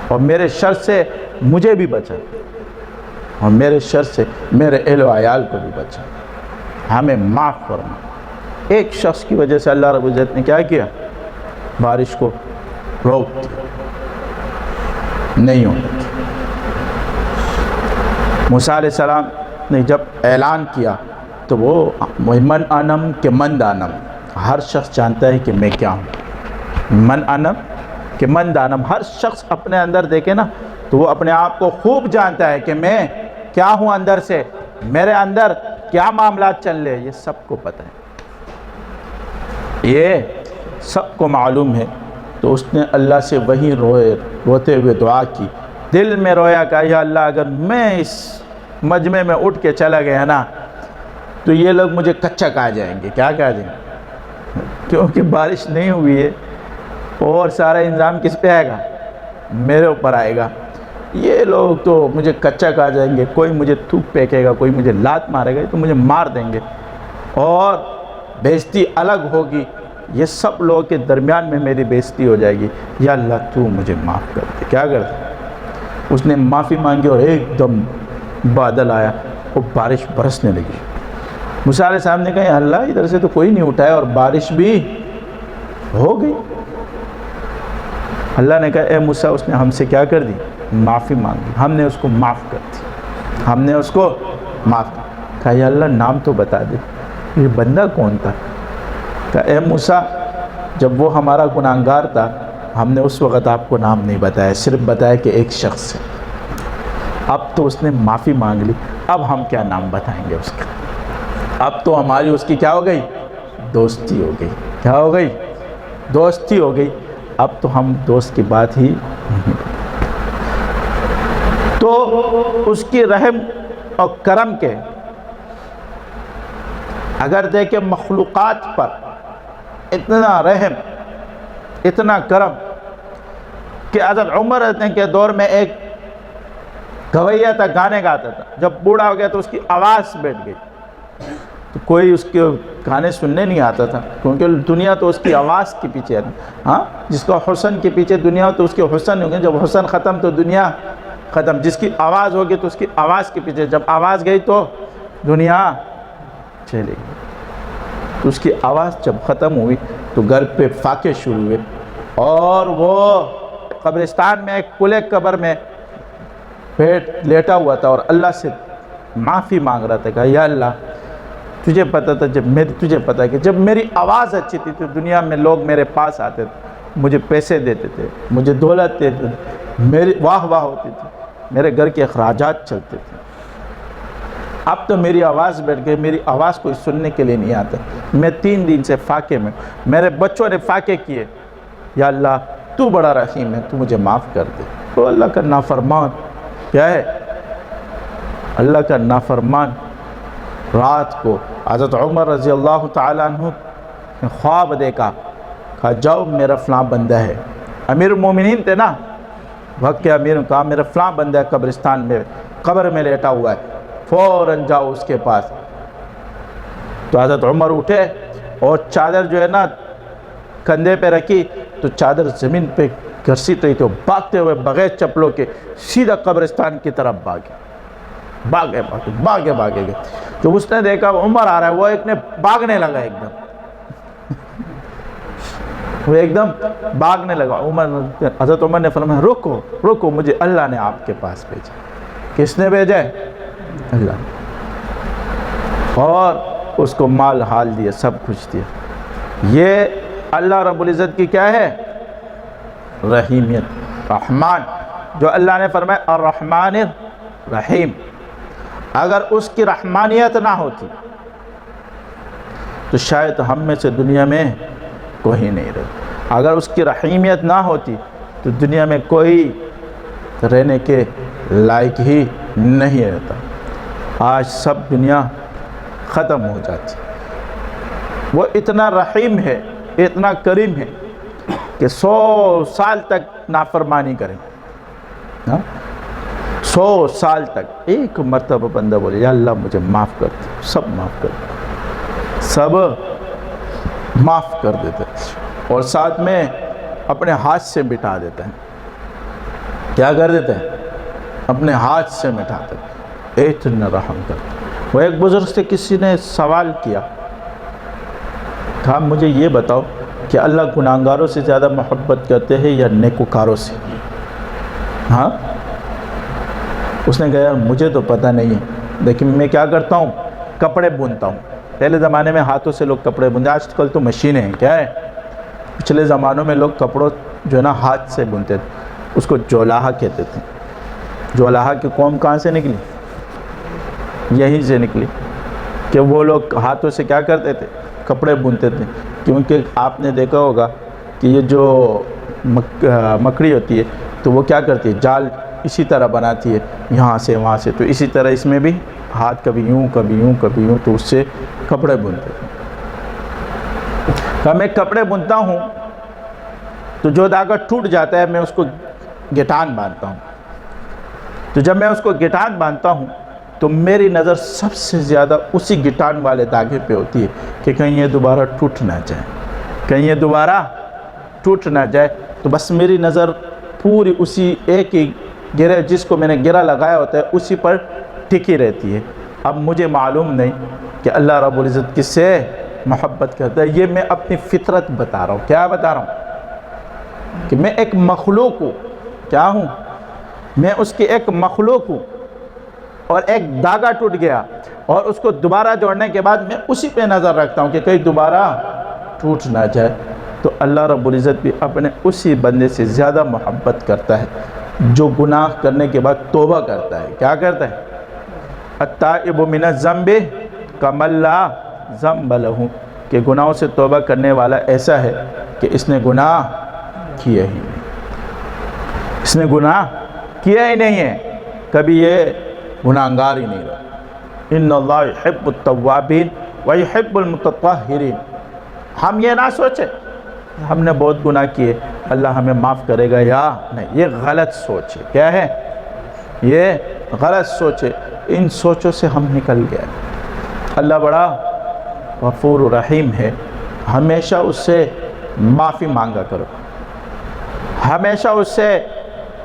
اور میرے شر سے مجھے بھی بچا, اور میرے شر سے میرے اہل و عیال کو بھی بچا, ہمیں معاف فرما. ایک شخص کی وجہ سے اللہ رب العزت نے کیا کیا, بارش کو روک دیا, نہیں ہونا. موسیٰ علیہ السلام نے جب اعلان کیا تو وہ من انم کہ من دانم, ہر شخص جانتا ہے کہ میں کیا ہوں. من انم کہ من دانم, ہر شخص اپنے اندر دیکھے نا تو وہ اپنے آپ کو خوب جانتا ہے کہ میں کیا ہوں اندر سے, میرے اندر کیا معاملات چل رہے, یہ سب کو پتہ ہے, یہ سب کو معلوم ہے. تو اس نے اللہ سے وہی روتے ہوئے دعا کی, دل میں رویا کہ یا اللہ اگر میں اس مجمع میں اٹھ کے چلا گیا نا تو یہ لوگ مجھے کچا کہا جائیں گے. کیا کہا جائیں گے, کیونکہ بارش نہیں ہوئی ہے اور سارا انتظام کس پہ آئے گا, میرے اوپر آئے گا. یہ لوگ تو مجھے کچا کہا جائیں گے, کوئی مجھے تھوک پھینکے گا, کوئی مجھے لات مارے گا, تو مجھے مار دیں گے اور بےزتی الگ ہوگی. یہ سب لوگوں کے درمیان میں میری بےزتی ہو جائے گی. یا اللہ تو مجھے معاف کر دے. کیا کر دے, اس نے معافی مانگی اور ایک دم بادل آیا اور بارش برسنے لگی. موسیٰ علیہ السلام نے کہا اللہ ادھر سے تو کوئی نہیں اٹھایا اور بارش بھی ہو گئی. اللہ نے کہا اے موسیٰ, اس نے ہم سے کیا کر دی, معافی مانگی, ہم نے اس کو معاف کر دی, ہم نے اس کو معاف کہا یا اللہ نام تو بتا دے, یہ بندہ کون تھا. کہا اے موسیٰ جب وہ ہمارا گناہگار تھا ہم نے اس وقت آپ کو نام نہیں بتایا, صرف بتایا کہ ایک شخص ہے. اب تو اس نے معافی مانگ لی, اب ہم کیا نام بتائیں گے اس کا. اب تو ہماری اس کی کیا ہو گئی, دوستی ہو گئی. کیا ہو گئی, دوستی ہو گئی. اب تو ہم دوست کی بات ہی نہیں. تو اس کی رحم اور کرم کے اگر دیکھیں مخلوقات پر اتنا رحم اتنا کرم کہ حضرت عمر کے دور میں ایک گویا تھا, گانے گاتا تھا, جب بوڑھا ہو گیا تو اس کی آواز بیٹھ گئی, تو کوئی اس کے گانے سننے نہیں آتا تھا, کیونکہ دنیا تو اس کی آواز کے پیچھے ہے. ہاں, جس کا حسن کے پیچھے دنیا ہو تو اس کے حسن ہو گئے, جب حسن ختم تو دنیا ختم. جس کی آواز ہوگی تو اس کی آواز کے پیچھے, جب آواز گئی تو دنیا چلے گئی. تو اس کی آواز جب ختم ہوئی تو گھر پہ فاقے شروع ہوئے, اور وہ قبرستان میں ایک کھلے قبر میں لیٹا ہوا تھا اور اللہ سے معافی مانگ رہا تھا. کہا یا اللہ تجھے پتہ تھا تجھے پتہ ہے کہ جب میری آواز اچھی تھی تو دنیا میں لوگ میرے پاس آتے تھے, مجھے پیسے دیتے تھے, مجھے دولت دیتے تھے, میری واہ واہ ہوتی تھی, میرے گھر کے اخراجات چلتے تھے. اب تو میری آواز بیٹھ گئی, میری آواز کوئی سننے کے لیے نہیں آتا. میں 3 دن سے فاقے میں, میرے بچوں نے فاقے کیے. یا اللہ تو بڑا رحیم ہے, تو مجھے معاف کر دے. تو اللہ کا نافرمان کیا ہے, اللہ کا نافرمان رات کو حضرت عمر رضی اللہ تعالیٰ عنہ نے خواب دیکھا. کہا جاؤ میرا فلاں بندہ ہے, امیر المومنین تھے نا وقت کے امیر, کہا میرا فلاں بندہ ہے قبرستان میں قبر میں لیٹا ہوا ہے, فوراً جاؤ اس کے پاس. تو حضرت عمر اٹھے اور چادر جو ہے نا کندھے پہ رکھی تو چادر زمین پہ گھسیٹ رہی تو بھاگتے ہوئے بغیر چپلوں کے سیدھا قبرستان کی طرف بھاگے گئے. جب اس نے دیکھا عمر آ رہا ہے, وہ ایک نے بھاگنے لگا, ایک دم بھاگنے لگا. حضرت عمر نے فرمایا رکو, مجھے اللہ نے آپ کے پاس بھیجا. کس نے بھیجا ہے, اللہ. اور اس کو مال حال دیا, سب کچھ دیا. یہ اللہ رب العزت کی کیا ہے, رحیمیت, رحمان. جو اللہ نے فرمایا الرحمن الرحیم, اگر اس کی رحمانیت نہ ہوتی تو شاید ہم میں سے دنیا میں کوئی نہیں رہتا. اگر اس کی رحیمیت نہ ہوتی تو دنیا میں کوئی رہنے کے لائق ہی نہیں رہتا۔ آج سب دنیا ختم ہو جاتی۔ وہ اتنا رحیم ہے، اتنا کریم ہے کہ 100 سال تک نافرمانی کریں، 100 سال تک ایک مرتبہ بندہ بولے یا اللہ مجھے معاف کر دے، سب معاف کر دے، سب معاف کر دیتے، اور ساتھ میں اپنے ہاتھ سے مٹا دیتے ہیں۔ کیا کر دیتے ہیں؟ اپنے ہاتھ سے مٹا دیتے ہیں، اتنا رحم کرتے ہیں۔ وہ ایک بزرگ سے کسی نے سوال کیا، کہا مجھے یہ بتاؤ کہ اللہ گناہگاروں سے زیادہ محبت کرتے ہیں یا نیکوکاروں سے؟ ہاں، اس نے کہا یار مجھے تو پتہ نہیں ہے، لیکن میں کیا کرتا ہوں، کپڑے بنتا ہوں۔ پہلے زمانے میں ہاتھوں سے لوگ کپڑے بنتے، آج کل تو مشینیں ہیں، کیا ہے؟ پچھلے زمانوں میں لوگ کپڑوں جو ہے نا ہاتھ سے بنتے تھے، اس کو جولاہا کہتے تھے۔ جولاہا کی قوم کہاں سے نکلی؟ یہیں سے نکلی کہ وہ لوگ ہاتھوں سے کیا کرتے تھے؟ کپڑے بنتے تھے۔ کیونکہ آپ نے دیکھا ہوگا کہ یہ جو مکڑی ہوتی ہے تو وہ کیا کرتی ہے، جال اسی طرح بناتی ہے، یہاں سے وہاں سے، تو اسی طرح اس میں بھی ہاتھ کبھی یوں کبھی یوں کبھی یوں، تو اس سے کپڑے بنتے تھے۔ میں کپڑے بنتا ہوں تو جو دھاگا ٹوٹ جاتا ہے میں اس کو گٹان باندھتا ہوں، تو جب میں اس کو گٹان باندھتا ہوں تو میری نظر سب سے زیادہ اسی گٹان والے دھاگے پہ ہوتی ہے کہ کہیں یہ دوبارہ ٹوٹ نہ جائے، کہیں یہ دوبارہ ٹوٹ نہ جائے، تو بس میری نظر پوری اسی ایک ہی گرہ جس کو میں نے گرہ لگایا ہوتا ہے اسی پر ٹکی رہتی ہے۔ اب مجھے معلوم نہیں کہ اللہ رب العزت کس سے محبت کرتا ہے، یہ میں اپنی فطرت بتا رہا ہوں۔ کیا بتا رہا ہوں؟ کہ میں ایک مخلوق ہوں، کیا ہوں؟ میں اس کی ایک مخلوق ہوں، اور ایک دھاگا ٹوٹ گیا اور اس کو دوبارہ جوڑنے کے بعد میں اسی پہ نظر رکھتا ہوں کہ کہیں دوبارہ ٹوٹ نہ جائے۔ تو اللہ رب العزت بھی اپنے اسی بندے سے زیادہ محبت کرتا ہے جو گناہ کرنے کے بعد توبہ کرتا ہے۔ کیا کرتا ہے؟ التائب من الذنب کمن لا ذنب لہ، کہ گناہوں سے توبہ کرنے والا ایسا ہے کہ اس نے گناہ کیا ہی نہیں، اس نے گناہ کیا ہی نہیں ہے، کبھی یہ گناہگار ہی نہیں رہا۔ ان اللہ یحب التوابین ویحب المتطہرین۔ ہم یہ نہ سوچیں ہم نے بہت گناہ کیے اللہ ہمیں معاف کرے گا یا نہیں، یہ غلط سوچ ہے۔ کیا ہے؟ یہ غلط سوچ ہے، ان سوچوں سے ہم نکل گئے۔ اللہ بڑا غفور و رحیم ہے، ہمیشہ اس سے معافی مانگا کرو، ہمیشہ اس سے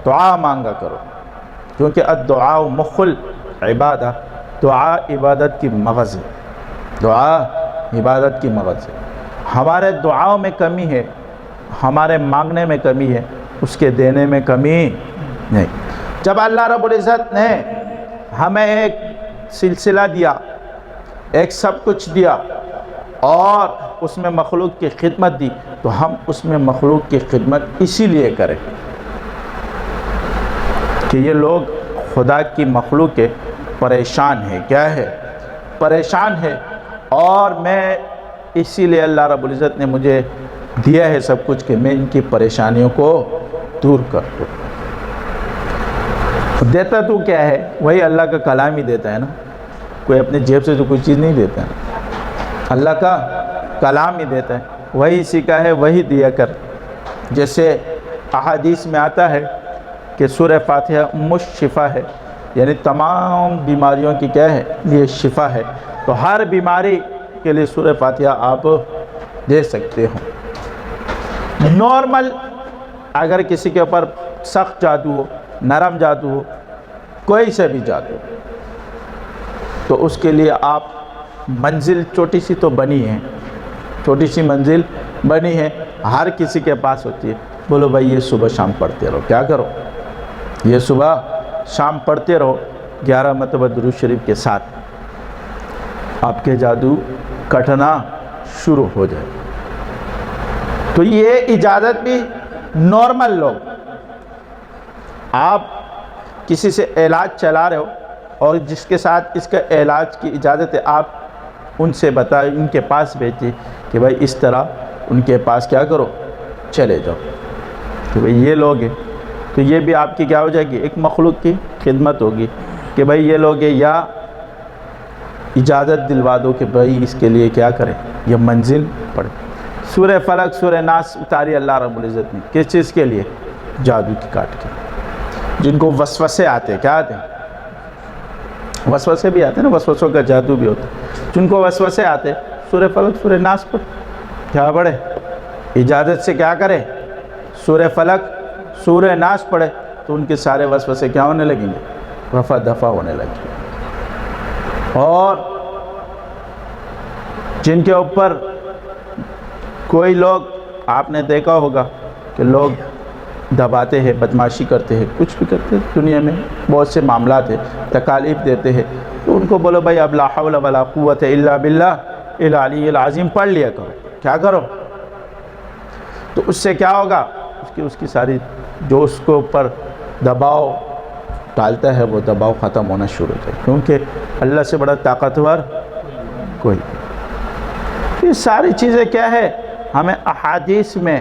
دعا مانگا کرو، کیونکہ الدعاء مخ العبادہ، دعا عبادت کی مغز ہے، دعا عبادت کی مغز ہے۔ ہمارے دعاؤں میں کمی ہے، ہمارے مانگنے میں کمی ہے، اس کے دینے میں کمی نہیں۔ جب اللہ رب العزت نے ہمیں ایک سلسلہ دیا، ایک سب کچھ دیا، اور اس میں مخلوق کی خدمت دی، تو ہم اس میں مخلوق کی خدمت اسی لیے کریں کہ یہ لوگ خدا کی مخلوق کے پریشان ہے۔ کیا ہے؟ پریشان ہے، اور میں اسی لیے اللہ رب العزت نے مجھے دیا ہے سب کچھ کہ میں ان کی پریشانیوں کو دور کر دوں۔ دیتا تو کیا ہے؟ وہی اللہ کا کلام ہی دیتا ہے نا، کوئی اپنے جیب سے تو کوئی چیز نہیں دیتا ہے، اللہ کا کلام ہی دیتا ہے، وہی سکھا ہے وہی دیا کر۔ جیسے احادیث میں آتا ہے کہ سورہ فاتحہ ام الشفا ہے، یعنی تمام بیماریوں کی کیا ہے؟ یہ شفا ہے، تو ہر بیماری کے لیے سورہ فاتحہ آپ دے سکتے ہو۔ نارمل اگر کسی کے اوپر سخت جادو ہو، نرم جادو ہو، کوئی سے بھی جادو ہو، تو اس کے لیے آپ منزل چھوٹی سی تو بنی ہے، چھوٹی سی منزل بنی ہے، ہر کسی کے پاس ہوتی ہے۔ بولو بھائی یہ صبح شام پڑھتے رہو، کیا کرو؟ یہ صبح شام پڑھتے رہو 11 مرتبہ درود شریف کے ساتھ، آپ کے جادو کٹنا شروع ہو جائے۔ تو یہ اجازت بھی نارمل لوگ، آپ کسی سے علاج چلا رہے ہو اور جس کے ساتھ اس کا علاج کی اجازت ہے، آپ ان سے بتائیں، ان کے پاس بھیجیے کہ بھائی اس طرح ان کے پاس کیا کرو، چلے جاؤ۔ تو بھائی یہ لوگ ہیں تو یہ بھی آپ کی کیا ہو جائے گی؟ ایک مخلوق کی خدمت ہوگی کہ بھائی یہ لوگ یا اجازت دلوا دو کہ بھائی اس کے لیے کیا کریں، یہ منزل پڑھے۔ سورہ فلق سورہ ناس اتاری اللہ رب العزت نے کس چیز کے لیے؟ جادو کی کاٹ کے۔ جن کو وسوسے آتے، کیا آتے ہیں؟ وسوسے بھی آتے ہیں نا، وسوسوں کا جادو بھی ہوتا ہے۔ جن کو وسوسے آتے سورہ فلق سورہ ناس پڑھ، کیا پڑھے؟ اجازت سے کیا کرے؟ سورہ فلق سورہ ناس پڑھے تو ان کے سارے وسوسے کیا ہونے لگیں گے؟ رفع دفع ہونے لگیں گے۔ اور جن کے اوپر کوئی لوگ، آپ نے دیکھا ہوگا کہ لوگ دباتے ہیں، بدماشی کرتے ہیں، کچھ بھی کرتے ہیں، دنیا میں بہت سے معاملات ہیں، تکالیف دیتے ہیں، تو ان کو بولو بھائی اب لا حول ولا قوت الا باللہ العلی العظیم پڑھ لیا کرو، کیا کرو؟ تو اس سے کیا ہوگا؟ اس کی ساری جو اس کو اوپر دباؤ ڈالتا ہے وہ دباؤ ختم ہونا شروع ہوتا ہے، کیونکہ اللہ سے بڑا طاقتور کوئی۔ یہ ساری چیزیں کیا ہے؟ ہمیں احادیث میں،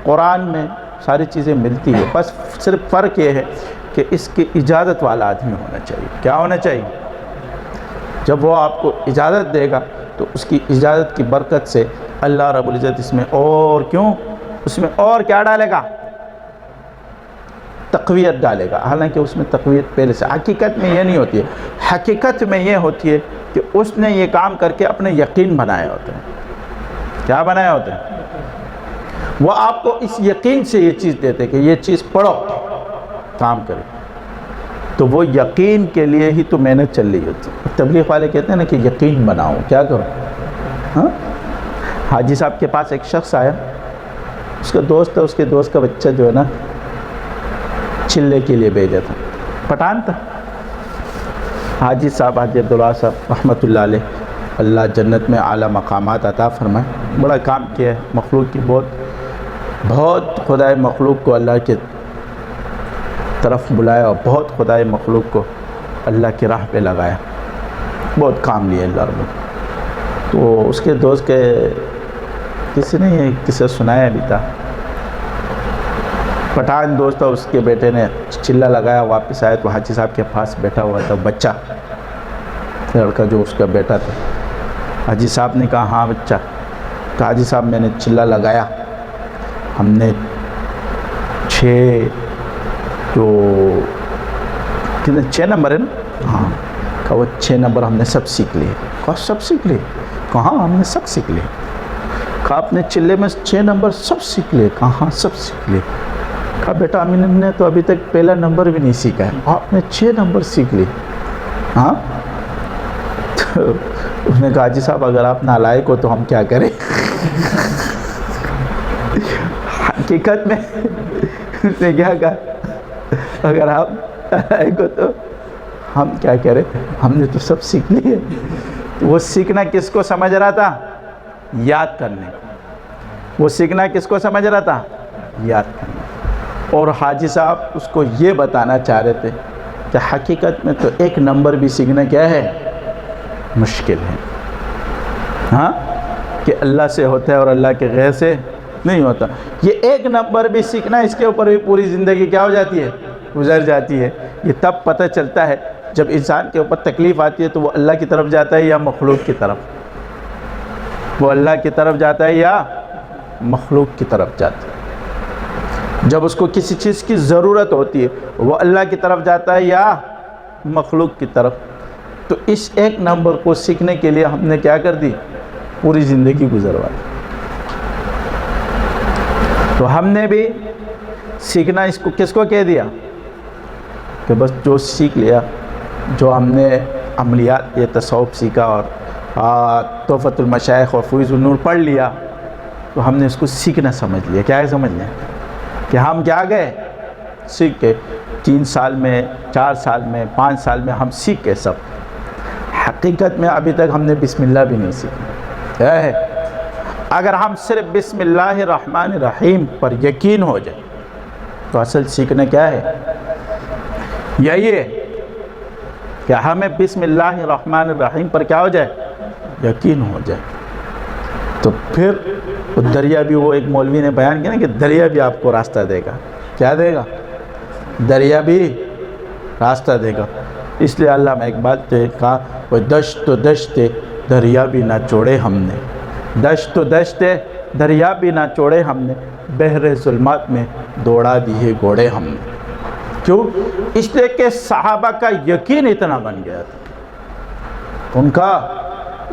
قرآن میں ساری چیزیں ملتی ہے، بس صرف فرق یہ ہے کہ اس کی اجازت والا آدمی ہونا چاہیے۔ کیا ہونا چاہیے؟ جب وہ آپ کو اجازت دے گا تو اس کی اجازت کی برکت سے اللہ رب العزت اس میں اور کیوں؟ اس میں اور کیا ڈالے گا؟ تقویت ڈالے گا۔ حالانکہ اس میں تقویت پہلے سے، حقیقت میں یہ نہیں ہوتی ہے۔ حقیقت میں یہ ہوتی ہے کہ اس نے یہ کام کر کے اپنے یقین بنایا ہوتا ہے۔ کیا بنایا ہوتا ہے؟ وہ آپ کو اس یقین سے یہ چیز دیتے کہ یہ چیز پڑھو، کام کرے، تو وہ یقین کے لیے ہی تو محنت چل رہی ہوتی ہے۔ تبلیغ والے کہتے ہیں نا کہ یقین بناؤ، کیا کرو؟ ہاں، حاجی صاحب کے پاس ایک شخص آیا، اس کا دوست تھا، اس کے دوست کا بچہ جو ہے نا چلے کے لیے بھیجا تھا، پٹھان تھا۔ حاجی صاحب، حاجی عبداللہ صاحب رحمۃ اللہ علیہ، اللہ جنت میں اعلیٰ مقامات عطا فرمائے، بڑا کام کیا ہے، مخلوق کی بہت خدائے مخلوق کو اللہ کے طرف بلایا اور بہت خدائے مخلوق کو اللہ کی راہ پہ لگایا، بہت کام لیا اللہ رب۔ تو اس کے دوست کے کسی نے یہ قصہ سنایا بھی تھا، پٹھان دوست تھا، اس کے بیٹے نے چلہ لگایا، واپس آیا تو حاجی صاحب کے پاس بیٹھا ہوا تھا بچہ، لڑکا جو اس کا بیٹا تھا۔ حاجی صاحب نے کہا ہاں بچہ، کہا حاجی صاحب میں نے چلہ لگایا، ہم نے 6 نمبر ہے نا؟ ہاں، کہا وہ 6 نمبر ہم نے سب سیکھ لیے۔ کہا سب سیکھ لیے؟ کہا ہاں ہم نے سب سیکھ لیے۔ کہا آپ نے چلے میں 6 نمبر سب سیکھ لیے؟ کہا ہاں سب سیکھ لیے۔ کہا بیٹا امین نے تو ابھی تک پہلا نمبر بھی نہیں سیکھا ہے، آپ نے 6 نمبر سیکھ لیے؟ ہاں۔ تو اس نے کہا حاجی صاحب اگر آپ نالائق ہو تو ہم کیا کریں؟ حقیقت میں اس نے کیا کہا، اگر آپ نالائق ہو تو ہم کیا کریں، ہم نے تو سب سیکھ لیے۔ وہ سیکھنا کس کو سمجھ رہا تھا؟ یاد کرنے کو۔ وہ سیکھنا کس کو سمجھ رہا تھا؟ یاد کرنے۔ اور حاجی صاحب اس کو یہ بتانا چاہ رہے تھے کہ حقیقت میں تو 1 نمبر بھی سیکھنا کیا ہے؟ مشکل ہے۔ ہاں، کہ اللہ سے ہوتا ہے اور اللہ کے غیر سے نہیں ہوتا۔ یہ 1 نمبر بھی سیکھنا، اس کے اوپر بھی پوری زندگی کیا ہو جاتی ہے؟ گزر جاتی ہے۔ یہ تب پتہ چلتا ہے جب انسان کے اوپر تکلیف آتی ہے تو وہ اللہ کی طرف جاتا ہے یا مخلوق کی طرف؟ وہ اللہ کی طرف جاتا ہے یا مخلوق کی طرف جاتا ہے؟ جب اس کو کسی چیز کی ضرورت ہوتی ہے وہ اللہ کی طرف جاتا ہے یا مخلوق کی طرف؟ تو اس 1 نمبر کو سیکھنے کے لیے ہم نے کیا کر دی؟ پوری زندگی گزروا دی۔ تو ہم نے بھی سیکھنا اس کو کس کو کہہ دیا کہ بس جو سیکھ لیا، جو ہم نے عملیات یہ تصوف سیکھا اور تحفۃ المشائخ اور فیوض النور پڑھ لیا تو ہم نے اس کو سیکھنا سمجھ لیا۔ کیا ہے سمجھ لیا؟ کہ ہم کیا گئے؟ سیکھ کے 3 سال میں، 4 سال میں، 5 سال میں ہم سیکھ کے سب۔ حقیقت میں ابھی تک ہم نے بسم اللہ بھی نہیں سیکھا۔ کیا ہے؟ اگر ہم صرف بسم اللہ الرحمن الرحیم پر یقین ہو جائے تو اصل سیکھنا کیا ہے؟ یہی ہے کہ ہمیں بسم اللہ الرحمن الرحیم پر کیا ہو جائے؟ یقین ہو جائے، تو پھر وہ دریا بھی، وہ ایک مولوی نے بیان کیا نا کہ دریا بھی آپ کو راستہ دے گا۔ کیا دے گا؟ دریا بھی راستہ دے گا. اس لیے علامہ اقبال نے کہا وہ دشت و دشت دریا بھی نہ چھوڑے ہم نے, دشت و دشت دریا بھی نہ چھوڑے ہم نے, بحر ظلمات میں دوڑا دیے گھوڑے ہم نے. کیوں؟ اس لیے کہ صحابہ کا یقین اتنا بن گیا تھا, ان کا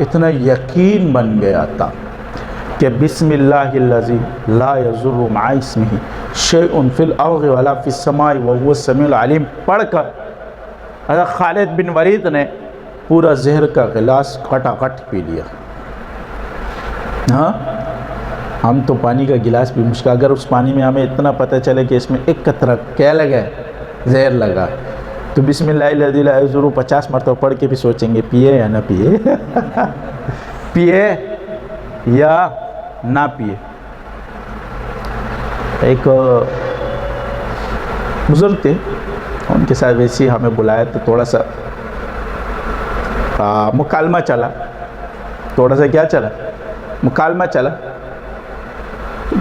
اتنا یقین بن گیا تھا کہ بسم اللہ الذی لا یضر مع اسمہ شیء فی الارض ولا فی السماء وهو السمیع العلیم پڑھ کر حضرت خالد بن ولید نے پورا زہر کا گلاس کٹا کٹ پی لیا. ہاں, ہم تو پانی کا گلاس بھی مشکل, اگر اس پانی میں ہمیں اتنا پتہ چلے کہ اس میں ایک قطرہ کیا لگا ہے, زہر لگا, تو بسم اللہ الذی لا یضر 50 مرتبہ پڑھ کے بھی سوچیں گے پیے یا نہ پیے, پیے یا نہ پیے. ایک بزرگ تھے, ان کے ساتھ ویسے ہمیں بلایا تو تھوڑا سا مکالمہ چلا, تھوڑا سا کیا چلا, مکالمہ چلا.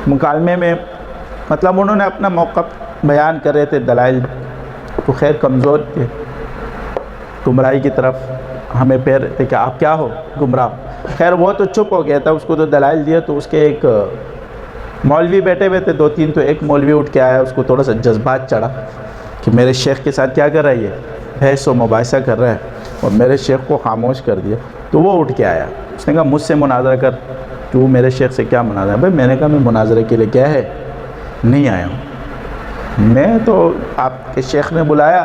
مکالمے میں مطلب انہوں نے اپنا موقف بیان کر رہے تھے, دلائل تو خیر کمزور تھے, گمراہی کی طرف ہمیں پھیر رہے تھے کہ آپ کیا ہو, گمراہ. خیر وہ تو چپ ہو گیا تھا, اس کو تو دلائل دیا تو اس کے ایک مولوی بیٹھے ہوئے تھے 2-3, تو ایک مولوی اٹھ کے آیا, اس کو تھوڑا سا جذبات چڑھا کہ میرے شیخ کے ساتھ کیا کر رہا ہے, یہ بحث و مباحثہ کر رہا ہے, اور میرے شیخ کو خاموش کر دیا. تو وہ اٹھ کے آیا, اس نے کہا مجھ سے مناظرہ کر, تو میرے شیخ سے کیا مناظرہ. بھائی میں نے کہا میں مناظرے کے لیے کیا ہے نہیں آیا ہوں, میں تو آپ کے شیخ نے بلایا,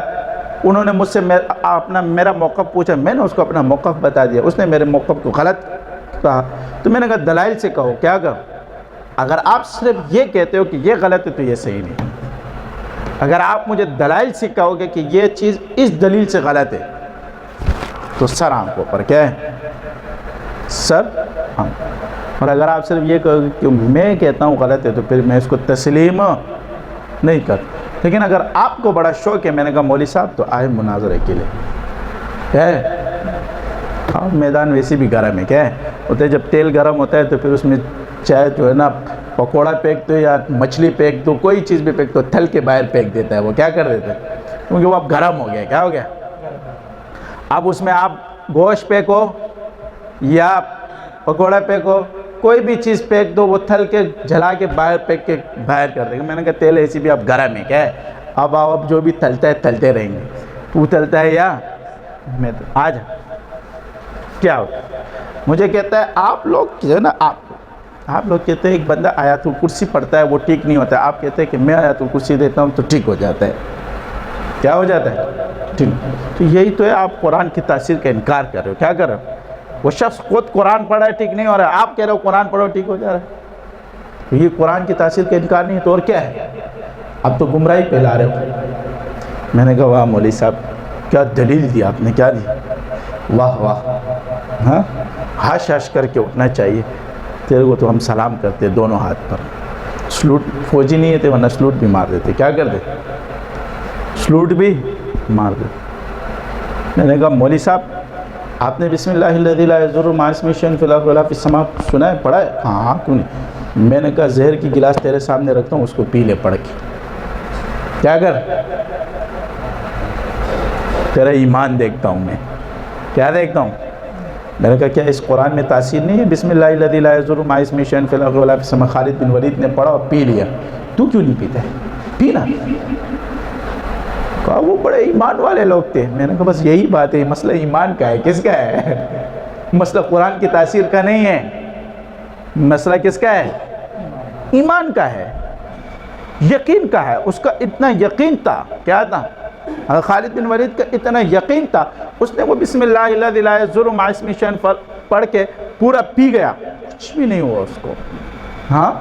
انہوں نے مجھ سے میرا موقف پوچھا, میں نے اس کو اپنا موقف بتا دیا, اس نے میرے موقف کو غلط کہا, تو میں نے کہا دلائل سے کہو کیا کہو. اگر آپ صرف یہ کہتے ہو کہ یہ غلط ہے تو یہ صحیح نہیں, اگر آپ مجھے دلائل سے کہو گے کہ یہ چیز اس دلیل سے غلط ہے تو سر آنکھوں پر, کیا ہے سر آنکھوں. اور اگر آپ صرف یہ کہو گے کہ میں کہتا ہوں غلط ہے تو پھر میں اس کو تسلیم نہیں کرتا. لیکن اگر آپ کو بڑا شوق ہے, میں نے کہا مولوی صاحب تو آئے مناظرے کے لیے, کیا ہے میدان ویسے بھی گرم ہے, کیا ہے ہوتا ہے جب تیل گرم ہوتا ہے تو پھر اس میں چاہے جو ہے نا پکوڑا پھینک دو یا مچھلی پھینک دو, کوئی چیز بھی پھینک دو, تھل کے باہر پھینک دیتا ہے, وہ کیا کر دیتا ہے کیونکہ وہ اب گرم ہو گیا. کیا ہو گیا, اب اس میں آپ گوشت پھینکو یا پکوڑا پھینکو, کوئی بھی چیز پھینک دو, وہ تھل کے جلا کے باہر پھینک کے باہر کر دے گا. میں نے کہا تیل ایسی بھی اب گرم ہے, کیا ہے اب جو بھی تلتا ہے تلتے رہیں گے, تو تلتا ہے یا میں تو آج کیا ہو. مجھے کہتا ہے آپ لوگ جو ہے نا, آپ لوگ کہتے ہیں ایک بندہ آیت الکرسی پڑھتا ہے وہ ٹھیک نہیں ہوتا ہے, آپ کہتے ہیں کہ میں آیت الکرسی دیتا ہوں تو ٹھیک ہو جاتا ہے. کیا ہو جاتا ہے ٹھیک. تو یہی تو ہے, آپ قرآن کی تاثیر کا انکار کر رہے ہو. کیا کر رہے ہو, وہ شخص خود قرآن پڑھا ہے ٹھیک نہیں ہو رہا ہے, آپ کہہ رہے ہو قرآن پڑھو ٹھیک ہو جا رہا ہے. تو یہ قرآن کی تاثیر کا انکار نہیں ہے تو اور کیا ہے, اب تو گمراہی پھیلا رہے ہو. میں نے کہا واہ مولوی صاحب کیا دلیل دی آپ نے, کیا دی, واہ واہ. ہاں ہاش ہاش کر کے اٹھنا چاہیے, تیرے کو تو ہم سلام کرتے دونوں ہاتھ پر. سلوٹ فوجی نہیں تھے ورنہ سلوٹ بھی مار دیتے. کیا کر دیتے, سلوٹ بھی مار دیتے. میں نے کہا مولوی صاحب آپ نے بسم اللہ الذی لا یضر مع اسمہ شیء فی الارض ولا فی السماء سنا ہے, پڑھا ہے؟ ہاں کیوں نہیں. میں نے کہا زہر کی گلاس تیرے سامنے رکھتا ہوں, اس کو پی لے پڑھ کے. کیا کر, تیرا ایمان دیکھتا ہوں میں. کیا دیکھتا ہوں, میں نے کہا کیا اس قرآن میں تاثیر نہیں ہے, بسم اللہ الذی لا یضر مع اسمہ شیء فی الارض ولا فی السماء. خالد بن ولید نے پڑھا اور پی لیا, تو کیوں نہیں پیتا ہے, پینا. کہا وہ بڑے ایمان والے لوگ تھے. میں نے کہا بس یہی بات ہے, مسئلہ ایمان کا ہے, کس کا ہے, مسئلہ قرآن کی تاثیر کا نہیں ہے, مسئلہ کس کا ہے, ایمان کا ہے, یقین کا ہے. اس کا اتنا یقین تھا, کیا تھا, خالد بن ولید کا اتنا یقین تھا, اس نے وہ بسم اللہ الذی لا یضر مع اسمہ شیء پڑھ کے پورا پی گیا, کچھ بھی نہیں ہوا اس کو. ہاں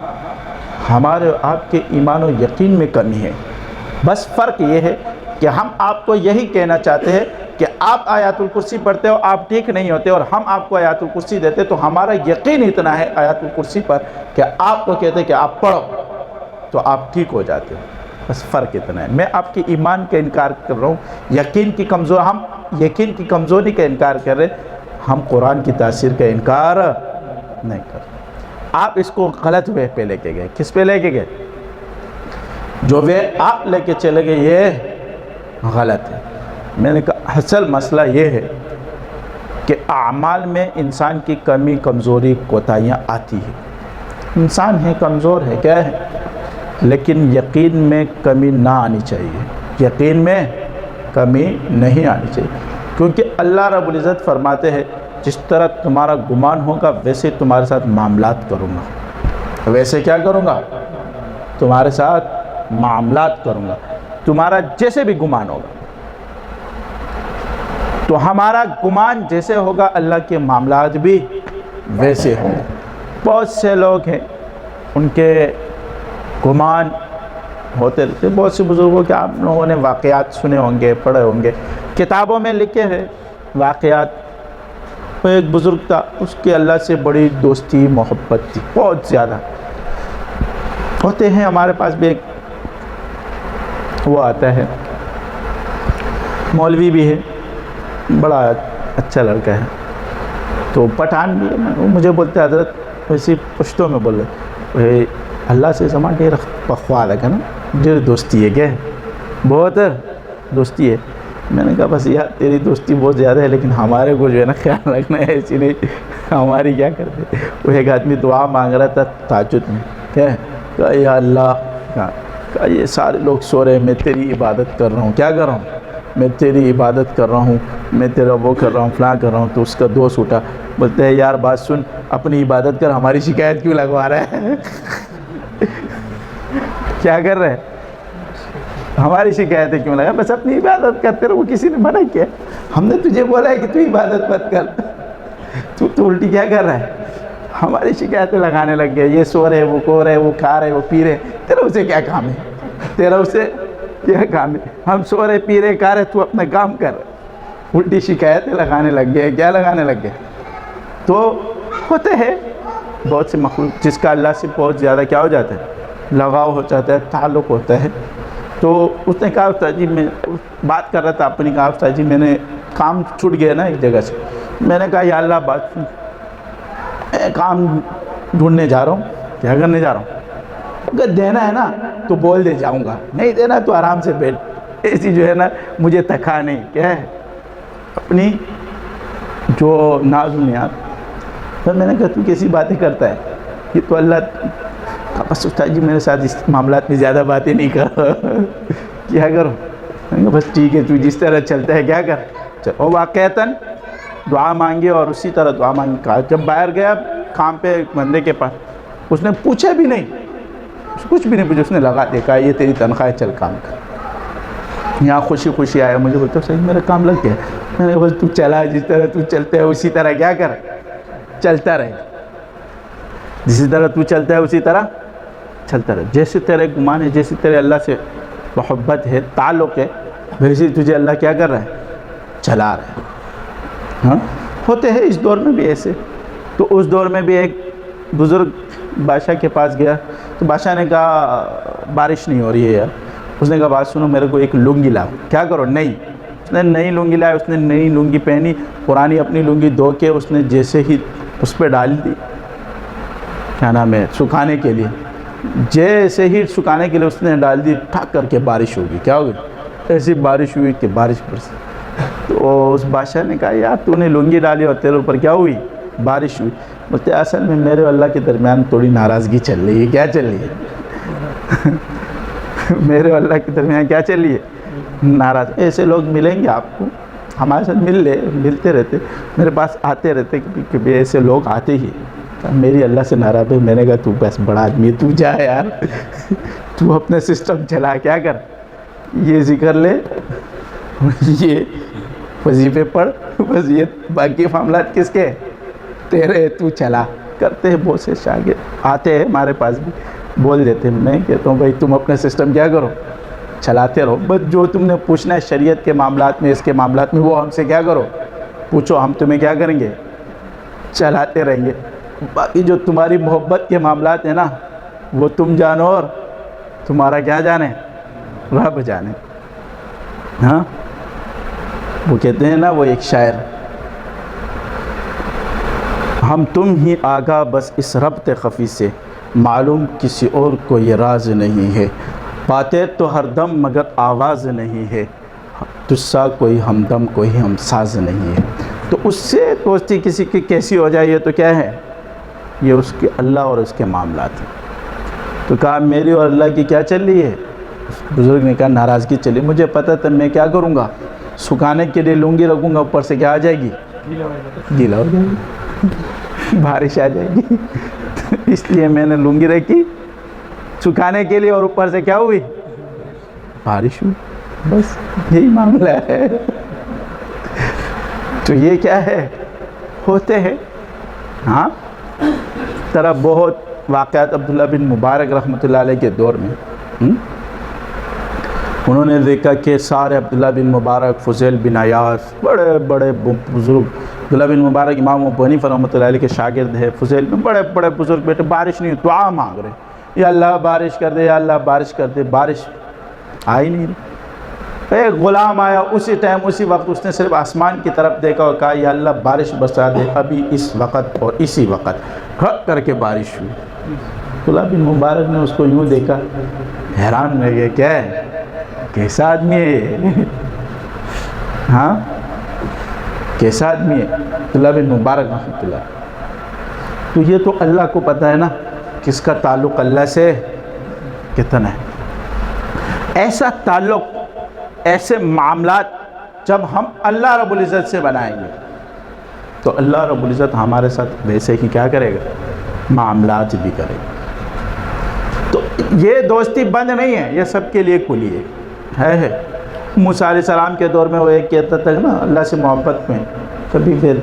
ہمارے آپ کے ایمان و یقین میں کمی ہے, بس فرق یہ ہے کہ ہم آپ کو یہی کہنا چاہتے ہیں کہ آپ آیات الکرسی پڑھتے ہو, آپ ٹھیک نہیں ہوتے, اور ہم آپ کو آیات الکرسی دیتے تو ہمارا یقین اتنا ہے آیات الکرسی پر کہ آپ کو کہتے ہیں کہ آپ پڑھو تو آپ ٹھیک ہو جاتے ہو. بس فرق اتنا ہے. میں آپ کے ایمان کا انکار کر رہا ہوں, یقین کی کمزور, ہم یقین کی کمزوری کا انکار کر رہے, ہم قرآن کی تاثیر کا انکار نہیں کر رہے. آپ اس کو غلط وے پہ لے کے گئے. کس پہ لے کے گئے, جو وے آپ لے کے چلے گئے یہ غلط ہے۔ میں نے کہا اصل مسئلہ یہ ہے کہ اعمال میں انسان کی کمی کمزوری کوتاہیاں آتی ہیں، انسان ہے کمزور ہے کیا ہے، لیکن یقین میں کمی نہ آنی چاہیے، یقین میں کمی نہیں آنی چاہیے، کیونکہ اللہ رب العزت فرماتے ہیں جس طرح تمہارا گمان ہوگا ویسے تمہارے ساتھ معاملات کروں گا، ویسے کیا کروں گا، تمہارے ساتھ معاملات کروں گا، تمہارا جیسے بھی گمان ہوگا تو ہمارا گمان جیسے ہوگا اللہ کے معاملات بھی ویسے ہوں گے۔ بہت سے لوگ ہیں ان کے گمان ہوتے رہتے، بہت سے بزرگوں کے آپ لوگوں نے واقعات سنے ہوں گے، پڑھے ہوں گے، کتابوں میں لکھے ہیں واقعات۔ ایک بزرگ تھا، اس کی اللہ سے بڑی دوستی محبت تھی، بہت زیادہ ہوتے ہیں۔ ہمارے پاس بھی ایک وہ آتا ہے مولوی بھی ہے، بڑا اچھا لڑکا ہے، تو پٹھان بھی ہے، وہ مجھے بولتے ہیں حضرت ویسی پشتوں میں بول رہے اللہ سے زمان ڈیر پخوا لگا نا ڈیر دوستی ہے کیا بہت دوستی ہے۔ میں نے کہا بس یار تیری دوستی بہت زیادہ ہے لیکن ہمارے کو جو ہے نا خیال رکھنا ہے، ایسی نہیں ہماری کیا کرتے۔ وہ ایک آدمی دعا مانگ رہا تھا تہجد میں، کہا یا اللہ، کہا یہ سارے لوگ سو رہے ہیں، میں تیری عبادت کر رہا ہوں، کیا کر رہا ہوں، میں تیری عبادت کر رہا ہوں، میں تیرا وہ کر رہا ہوں، فلاں کر رہا ہوں۔ تو اس کا دوست اٹھا، بولتے ہیں یار بات سن، اپنی عبادت کر، ہماری شکایت کیوں لگوا رہا ہے کیا کر رہے ہیں، ہماری شکایتیں کیوں لگا، بس اپنی عبادت کرتے رہو، کسی نے منع کیا، ہم نے تجھے بولا ہے کہ تو عبادت مت کر، تو الٹی کیا کر رہا ہے، ہماری شکایتیں لگانے لگ گیا، یہ سو رہے، وہ کو رہے، وہ کھا رہے، وہ پی رہے، تیرا اسے کیا کام ہے، تیرا اسے کیا کام ہے، ہم سو رہے پی رہے کھا رہے، تو اپنا کام کر، الٹی شکایتیں لگانے لگ گئے، کیا لگانے لگ گئے۔ تو ہوتے ہیں بہت سے مخلوق جس کا اللہ سے بہت زیادہ کیا ہو جاتا ہے، لگاؤ ہو جاتا ہے، تعلق ہوتا ہے۔ تو اس نے کہا استاد جی، میں بات کر رہا تھا اپنی، کہا استاد جی میں نے کام چھوٹ گیا نا ایک جگہ سے، میں نے کہا یا اللہ بات سن، میں کام ڈھونڈنے جا رہا ہوں، کیا کرنے جا رہا ہوں، اگر دینا ہے نا تو بول دے جاؤں گا، نہیں دینا تو آرام سے بیٹھ، ایسی جو ہے نا مجھے تکا نہیں، کیا ہے اپنی جو ناز و نیاز۔ پھر میں نے کہا تو کیسی باتیں کرتا ہے، یہ تو اللہ، بس استاد جی میرے ساتھ اس معاملات میں زیادہ باتیں نہیں کر کیا کروں، میں نے کہا بس ٹھیک ہے، تو جس طرح چلتا ہے کیا کر چلو۔ واقعتاً دعا مانگی اور اسی طرح دعا مانگی، کہا جب باہر گیا کام پہ بندے کے پاس، اس نے پوچھا بھی نہیں، کچھ بھی نہیں پوچھا، اس نے لگا دیکھا یہ تیری تنخواہ ہے، چل کام کر۔ یہاں خوشی خوشی آیا، مجھے بولتا صحیح میرا کام لگ گیا، میں نے کہا بس تو چلا، جس طرح تو چلتا ہے اسی طرح کیا کر چلتا رہے، جسی طرح تو چلتا ہے اسی طرح چلتا رہے، جیسے تیرے گمان ہے، جیسے تیرے اللہ سے محبت ہے، تعلق ہے، ویسے تجھے اللہ کیا کر رہا ہے، چلا رہا ہے۔ ہاں ہوتے ہیں اس دور میں بھی ایسے۔ تو اس دور میں بھی ایک بزرگ بادشاہ کے پاس گیا، تو بادشاہ نے کہا بارش نہیں ہو رہی ہے یار، اس نے کہا بات سنو میرے کو ایک لنگی لاؤ، کیا کرو، نئی، اس نے نئی لنگی لائی، اس نے نئی لنگی پہنی، پرانی اپنی لنگی دھو کے اس نے جیسے ہی اس پہ ڈال دی، کیا نام ہے، سکھانے کے لیے، جیسے ہی سکھانے کے لیے اس نے ڈال دی، ٹھک کر کے بارش ہوگی، کیا ہوگی، ایسی بارش ہوئی کہ بارش برسی۔ تو اس بادشاہ نے کہا یار تو نے لنگی ڈالی اور تیرے اوپر کیا ہوئی، بارش ہوئی۔ بولتے اصل میں میرے اور اللہ کے درمیان تھوڑی ناراضگی چل رہی ہے، کیا چل رہی ہے میرے اور اللہ کے درمیان کیا چل رہی ہے، ناراض۔ ایسے لوگ ملیں گے آپ کو، ہمارے ساتھ ملتے رہتے، میرے پاس آتے رہتے، کبھی ایسے لوگ آتے ہی، میری اللہ سے ناراض ہے۔ میں نے کہا تو بس بڑا آدمی ہے، تو جا یار تو اپنا سسٹم چلا، کیا کر، یہ ذکر لے، یہ وظیفے پڑھ، بس یہ باقی معاملات کس کے، تیرے، تو چلا۔ کرتے ہیں بہت سے شاگرد آتے ہیں ہمارے پاس بھی، بول دیتے ہیں، میں کہتا ہوں بھائی تم اپنا سسٹم کیا کرو، چلاتے رہو، بس جو تم نے پوچھنا ہے شریعت کے معاملات میں، اس کے معاملات میں، وہ ہم سے کیا کرو، پوچھو، ہم تمہیں کیا کریں گے، چلاتے رہیں گے۔ باقی جو تمہاری محبت کے معاملات ہیں نا، وہ تم جانو اور تمہارا کیا جانے، رب جانے۔ ہاں وہ کہتے ہیں نا، وہ ایک شاعر، ہم تم ہی آگاہ بس اس ربط خفی سے، معلوم کسی اور کو یہ راز نہیں ہے، باتیں تو ہر دم مگر آواز نہیں ہے، تجھ سا کوئی ہمدم کوئی ہم ساز نہیں ہے. تو اس سے دوستی کسی کی کیسی ہو جائے؟ یہ تو کیا ہے؟ یہ اس کے اللہ اور اس کے معاملات ہیں. تو کہا میری اور اللہ کی کیا چل رہی ہے؟ بزرگ نے کہا ناراضگی چلی. مجھے پتہ تھا میں کیا کروں گا، سکھانے کے لیے لنگی رکھوں گا، اوپر سے کیا آ جائے گی؟ گیلا ہو جائے گی، بارش آ جائے گی. اس لیے میں نے لنگی رکھی سکھانے کے لیے، اور اوپر سے کیا ہوئی؟ بارش ہوئی. بس یہی معاملہ ہے. تو یہ کیا ہے؟ ہوتے ہیں. ہاں طرح بہت واقعات عبداللہ بن مبارک رحمۃ اللہ علیہ کے دور میں انہوں نے دیکھا کہ سارے عبداللہ بن مبارک، فضیل بن عیاض، بڑے بڑے بزرگ، عبداللہ بن مبارک امام ابو حنیفہ رحمۃ اللہ علیہ کے شاگرد ہے، فضیل بن بڑے بڑے بزرگ بیٹے، بارش نہیں، دعا مانگ رہے، یا اللہ بارش کر دے، یا اللہ بارش کر دے. بارش آئی نہیں. ایک غلام آیا اسی ٹائم اسی وقت، اس نے صرف آسمان کی طرف دیکھا اور کہا یا اللہ بارش برسا دے ابھی اس وقت اور اسی وقت. کھڑ کر کے بارش ہوئی. عبداللہ بن مبارک نے اس کو یوں دیکھا، حیران رہ گئے، کیا ہے، کیسا آدمی ہے یہ؟ ہاں کیسا آدمی ہے عبداللہ بن مبارک رحمۃ اللہ. تو یہ تو اللہ کو پتہ ہے نا کس کا تعلق اللہ سے کتنا ہے. ایسا تعلق، ایسے معاملات جب ہم اللہ رب العزت سے بنائیں گے تو اللہ رب العزت ہمارے ساتھ ویسے ہی کیا کرے گا؟ معاملات بھی کرے گا. تو یہ دوستی بند نہیں ہے، یہ سب کے لیے کھلی ہے. موسیٰ علیہ السلام کے دور میں وہ ایک کہتا تھا نا اللہ سے محبت میں، کبھی پھر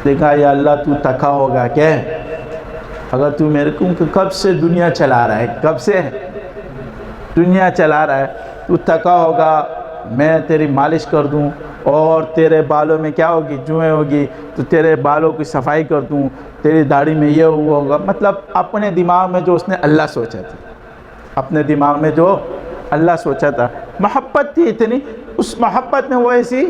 دیکھا یا اللہ تو تھکا ہوگا کیا ہے، اگر تو میرے کو کب سے دنیا چلا رہا ہے، کب سے دنیا چلا رہا ہے، تو تھکا ہوگا، میں تیری مالش کر دوں اور تیرے بالوں میں کیا ہوگی؟ جوئیں ہوگی، تو تیرے بالوں کی صفائی کر دوں، تیری داڑھی میں یہ ہوگا. مطلب اپنے دماغ میں جو اس نے اللہ سوچا تھا، اپنے دماغ میں جو اللہ سوچا تھا، محبت تھی اتنی، اس محبت میں وہ ایسی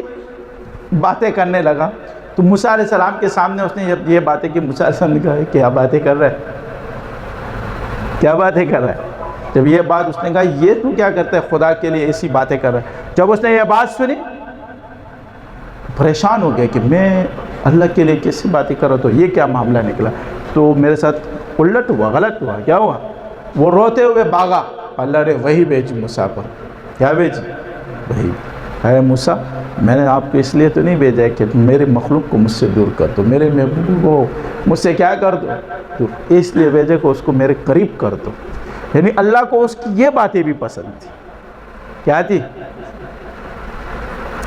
باتیں کرنے لگا. تو موسیٰ علیہ السلام کے سامنے اس نے یہ باتیں کی. موسیٰ علیہ السلام نے کہا کیا باتیں کر رہا ہے، کیا باتیں کر رہا ہے. جب یہ بات اس نے کہا یہ تو کیا کرتا ہے خدا کے لیے ایسی باتیں کر رہا ہے. جب اس نے یہ بات سنی پریشان ہو گیا کہ میں اللہ کے لیے کیسی باتیں کر رہا، تو یہ کیا معاملہ نکلا. تو میرے ساتھ الٹ ہوا، غلط ہوا. کیا ہوا؟ وہ روتے ہوئے بھاگا. اللہ نے وہی بھیجی موسیٰ پر. کیا بھیجی؟ وہی. اے موسیٰ میں نے آپ کو اس لیے تو نہیں بھیجا ہے کہ میرے مخلوق کو مجھ سے دور کر دو، میرے محبوب کو مجھ سے کیا کر دو، تو اس لیے بھیجے کہ اس کو میرے قریب کر دو. یعنی اللہ کو اس کی یہ باتیں بھی پسند تھی. کیا تھی؟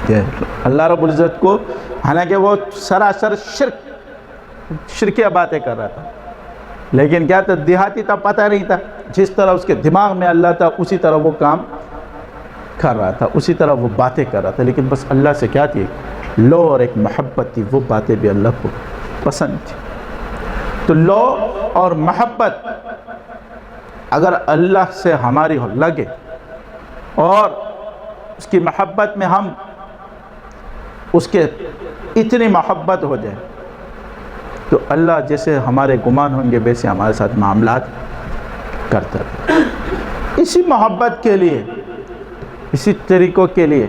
کہ اللہ رب العزت کو، حالانکہ وہ سراسر شرکیہ باتیں کر رہا تھا، لیکن کیا تھا؟ دیہاتی تھا، پتہ نہیں تھا. جس طرح اس کے دماغ میں اللہ تھا اسی طرح وہ کام کر رہا تھا، اسی طرح وہ باتیں کر رہا تھا. لیکن بس اللہ سے کیا تھی؟ لو اور ایک محبت تھی. وہ باتیں بھی اللہ کو پسند تھی. تو لو اور محبت اگر اللہ سے ہماری لگے اور اس کی محبت میں ہم اس کے اتنی محبت ہو جائے تو اللہ جیسے ہمارے گمان ہوں گے ویسے ہمارے ساتھ معاملات کرتا ہے. اسی محبت کے لیے، اسی طریقوں کے لیے،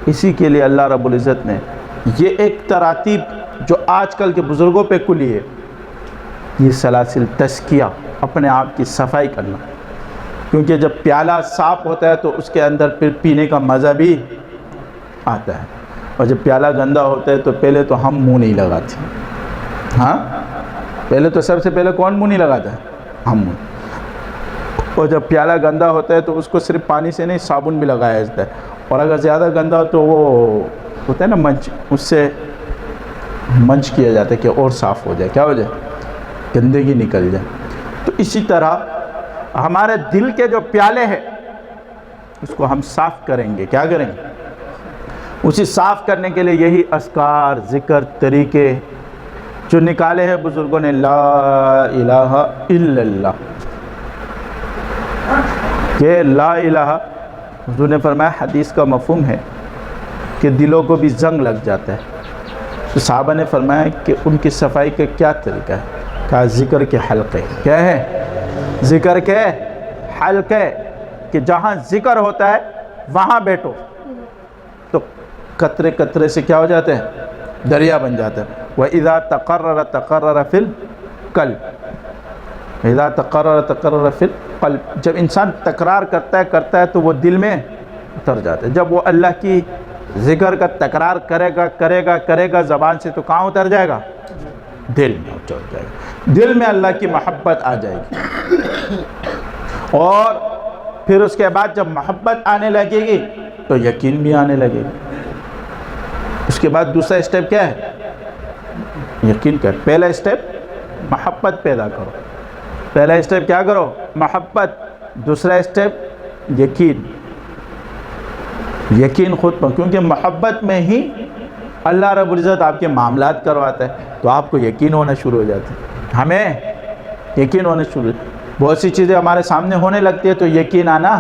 اسی کے لیے اللہ رب العزت نے یہ ایک تراتیب جو آج کل کے بزرگوں پہ کھلی ہے، یہ سلاسل تزکیہ، اپنے آپ کی صفائی کرنا. کیونکہ جب پیالہ صاف ہوتا ہے تو اس کے اندر پھر پینے کا مزہ بھی آتا ہے، اور جب پیالہ گندا ہوتا ہے تو پہلے تو ہم منہ نہیں لگاتے. ہاں پہلے تو سب سے پہلے کون منہ نہیں لگاتا ہے؟ ہم منہ. اور جب پیالہ گندا ہوتا ہے تو اس کو صرف پانی سے نہیں صابن بھی لگایا جاتا ہے، اور اگر زیادہ گندا ہو تو وہ ہوتا ہے نا منچ، اس سے منچ کیا جاتا ہے کہ اور صاف ہو جائے، کیا ہو جائے؟ گندگی نکل جائے. تو اسی طرح ہمارے دل کے جو پیالے ہیں اس کو ہم صاف کریں گے. کیا کریں گے؟ اسی صاف کرنے کے لیے یہی اذکار، ذکر، طریقے جو نکالے ہیں بزرگوں نے. لا الہ الا اللہ. کہ لا الہ، حضور نے فرمایا حدیث کا مفہوم ہے کہ دلوں کو بھی زنگ لگ جاتا ہے. تو صحابہ نے فرمایا کہ ان کی صفائی کا کیا طریقہ ہے؟ کہا ذکر کے حلقے. کیا ہے؟ ذکر کے حلقے، کہ جہاں ذکر ہوتا ہے وہاں بیٹھو. تو قطرے قطرے سے کیا ہو جاتے ہیں؟ دریا بن جاتا ہے۔ وَإِذَا تَقَرَّرَ تَقَرَّرَ فِي الْقَلْبِ، وَإِذَا تَقَرَّرَ تَقَرَّرَ فِي الْقَلْبِ، جب انسان تکرار کرتا ہے تو وہ دل میں اتر جاتا ہے۔ جب وہ اللہ کی ذکر کا تکرار کرے گا زبان سے، تو کہاں اتر جائے گا؟ دل میں اتر جائے گا، دل میں اللہ کی محبت آ جائے گی، اور پھر اس کے بعد جب محبت آنے لگے گی تو یقین بھی آنے لگے گا۔ اس کے بعد دوسرا اسٹیپ کیا ہے؟ یقین کا۔ پہلا اسٹیپ محبت پیدا کرو، پہلا اسٹیپ کیا کرو؟ محبت۔ دوسرا اسٹیپ یقین، یقین خود پر، کیونکہ محبت میں ہی اللہ رب العزت آپ کے معاملات کرواتا ہے، تو آپ کو یقین ہونا شروع ہو جاتا ہے، ہمیں یقین ہونا شروع، بہت سی چیزیں ہمارے سامنے ہونے لگتی ہے تو یقین آنا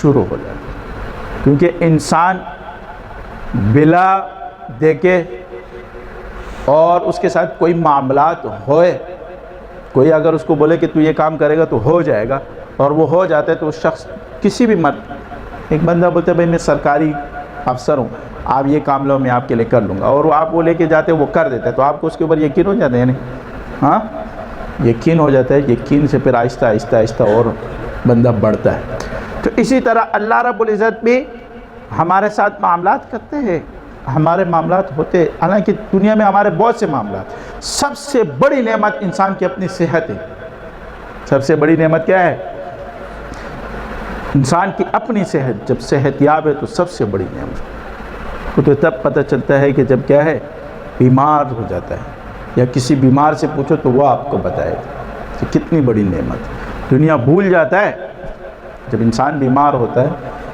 شروع ہو جاتا ہے، کیونکہ انسان بلا دیکھے اور اس کے ساتھ کوئی معاملات ہوئے، کوئی اگر اس کو بولے کہ تو یہ کام کرے گا تو ہو جائے گا، اور وہ ہو جاتا ہے، تو اس شخص کسی بھی ایک بندہ بولتا ہے بھائی میں سرکاری افسر ہوں، آپ یہ کام لو میں آپ کے لئے کر لوں گا، اور وہ آپ وہ لے کے جاتے وہ کر دیتا ہے، تو آپ کو اس کے اوپر یقین ہو جاتا ہے، یعنی ہاں یقین ہو جاتا ہے۔ یقین سے پھر آہستہ آہستہ آہستہ اور بندہ بڑھتا ہے۔ تو اسی طرح اللہ رب العزت بھی ہمارے ساتھ معاملات کرتے ہیں، ہمارے معاملات ہوتے، حالانکہ دنیا میں ہمارے بہت سے معاملات، سب سے بڑی نعمت انسان کی اپنی صحت ہے۔ سب سے بڑی نعمت کیا ہے؟ انسان کی اپنی صحت۔ جب صحت یاب ہے تو سب سے بڑی نعمت کو تو تب پتہ چلتا ہے کہ جب کیا ہے؟ بیمار ہو جاتا ہے، یا کسی بیمار سے پوچھو تو وہ آپ کو بتائے کہ کتنی بڑی نعمت۔ دنیا بھول جاتا ہے جب انسان بیمار ہوتا ہے،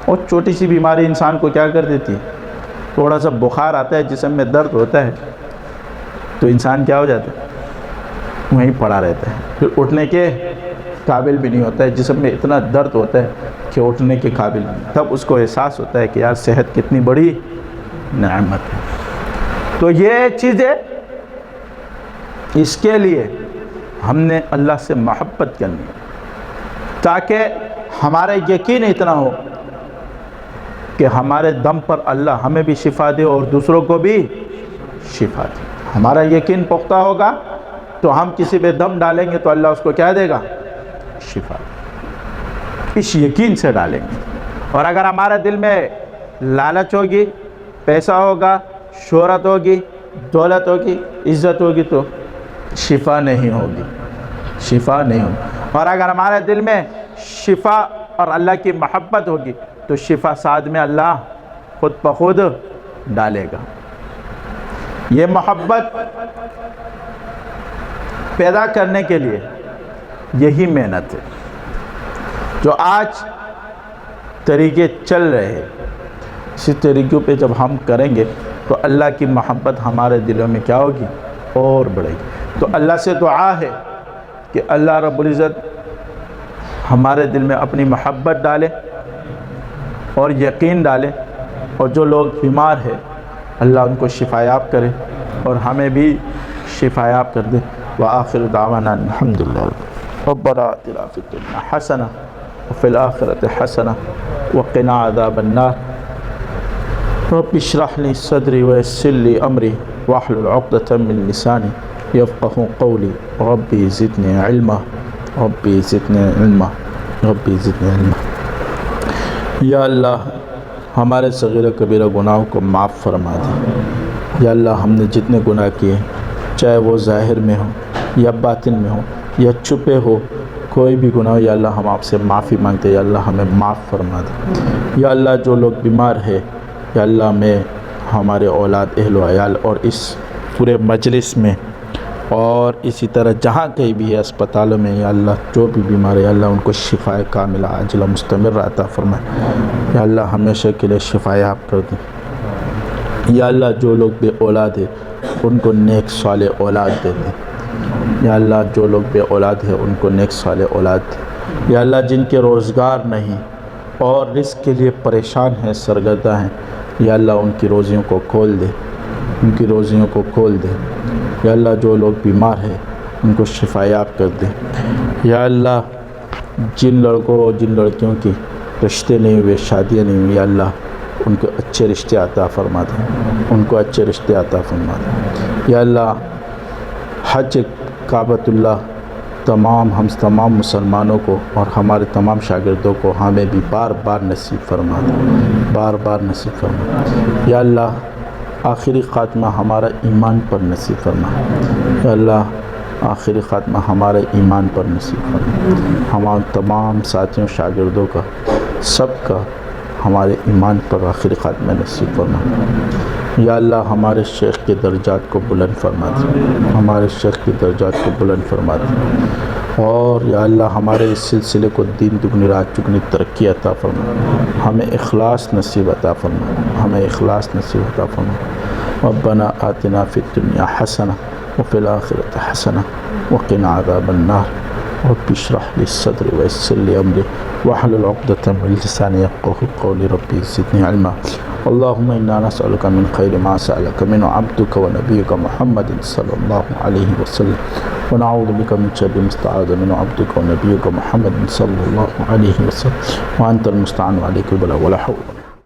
اور چھوٹی سی بیماری انسان کو کیا کر دیتی ہے؟ تھوڑا سا بخار آتا ہے، جسم میں درد ہوتا ہے، تو انسان کیا ہو جاتا ہے؟ وہیں پڑا رہتا ہے، پھر اٹھنے کے قابل بھی نہیں ہوتا ہے، جسم میں اتنا درد ہوتا ہے کہ اٹھنے کے قابل نہیں۔ تب اس کو احساس ہوتا ہے کہ یار صحت کتنی بڑی نعمت ہے۔ تو یہ چیزیں، اس کے لیے ہم نے اللہ سے محبت کرنی ہے، تاکہ ہمارا یقین اتنا ہو کہ ہمارے دم پر اللہ ہمیں بھی شفا دے اور دوسروں کو بھی شفا دے۔ ہمارا یقین پختہ ہوگا تو ہم کسی پہ دم ڈالیں گے تو اللہ اس کو کیا دے گا؟ شفا۔ اس یقین سے ڈالیں گے۔ اور اگر ہمارے دل میں لالچ ہوگی، پیسہ ہوگا، شہرت ہوگی، دولت ہوگی، عزت ہوگی، تو شفا نہیں ہوگی، شفا نہیں ہوگی۔ اور اگر ہمارے دل میں شفا اور اللہ کی محبت ہوگی تو شفا ساتھ میں اللہ خود بخود ڈالے گا۔ یہ محبت پیدا کرنے کے لیے یہی محنت ہے جو آج طریقے چل رہے ہیں، اسی طریقوں پہ جب ہم کریں گے تو اللہ کی محبت ہمارے دلوں میں کیا ہوگی؟ اور بڑھے گی۔ تو اللہ سے دعا ہے کہ اللہ رب العزت ہمارے دل میں اپنی محبت ڈالے اور یقین ڈالے، اور جو لوگ بیمار ہیں اللہ ان کو شفا یاب کرے اور ہمیں بھی شفا یاب کر دے۔ وآخر دعوانا الحمدللہ ربنا آتنا فی الدنیا حسنہ وفی الآخرۃ حسنہ وقنا عذاب النار۔ رب اشرح لی صدری ویسر لی امری واحلل عقدۃ من لسانی یفقہوا قولی ربی زدنی علما ربی زدنی علما ربی زدنی علما۔ یا اللہ ہمارے صغیر کبیرہ گناہوں کو معاف فرما دے۔ یا اللہ ہم نے جتنے گناہ کیے، چاہے وہ ظاہر میں ہو یا باطن میں ہو یا چھپے ہو، کوئی بھی گناہ ہو، یا اللہ ہم آپ سے معافی مانگتے ہیں، یا اللہ ہمیں معاف فرما دے۔ یا اللہ جو لوگ بیمار ہیں، یا اللہ میں ہمارے اولاد، اہل و عیال اور اس پورے مجلس میں اور اسی طرح جہاں کہیں بھی ہے اسپتالوں میں، یا اللہ جو بھی بیمار ہے یا اللہ ان کو شفا کاملہ عاجلہ مستمرہ عطا فرمائے۔ یا اللہ ہمیشہ کے لیے شفا یاب کر دیں۔ یا اللہ جو لوگ بے اولاد ہے ان کو نیک صالح اولاد دے دیں۔ یا اللہ جو لوگ بے اولاد ہے ان کو نیک صالح اولاد دے۔ یا اللہ جن کے روزگار نہیں اور رزق کے لیے پریشان ہیں، سرگردہ ہیں، یا اللہ ان کی روزیوں کو کھول دے، ان کی روزیوں کو کھول دے۔ یا اللہ جو لوگ بیمار ہیں ان کو شفا یاب کر دے۔ یا اللہ جن لڑکوں اور جن لڑکیوں کی رشتے نہیں ہوئے، شادیاں نہیں ہوئی، یا اللہ ان کو اچھے رشتے عطا فرما دے، ان کو اچھے رشتے عطا فرما دے۔ یا اللہ حج کعبۃ اللہ ہم تمام مسلمانوں کو اور ہمارے تمام شاگردوں کو ہمیں بھی بار بار نصیب فرما دے، بار بار نصیب فرما دے۔ یا اللہ آخری خاتمہ ہمارا ایمان پر نصیب فرما، یا اللہ آخری خاتمہ ہمارے ایمان پر نصیب فرما، ہمارے تمام ساتھیوں شاگردوں کا سب کا ہمارے ایمان پر آخری خاتمہ نصیب فرما۔ یا اللہ ہمارے شیخ کے درجات کو بلند فرما دے، ہمارے شیخ کے درجات کو بلند فرما دے، اور یا اللہ ہمارے اس سلسلے کو دین دگنی رات چگنی ترقی عطا فرما، ہمیں اخلاص نصیب عطا فرما، ہمیں اخلاص نصیب عطا فرما۔ ربنا آتنا فی الدنیا حسنہ وفی الآخرۃ حسنہ وقنا عذاب النار۔ رب اشرح لي صدري ويسر لي امري واحلل عقدة من لساني يفقهوا قولي ربي زدني علما۔ اللهم انا نسألك من خير ما سألك منه عبدك ونبيك محمد صلى الله عليه وسلم، ونعوذ بك من شر ما استعاذ منه عبدك ونبيك محمد صلى الله عليه وسلم، وانت المستعان وعليك البلاغ ولا حول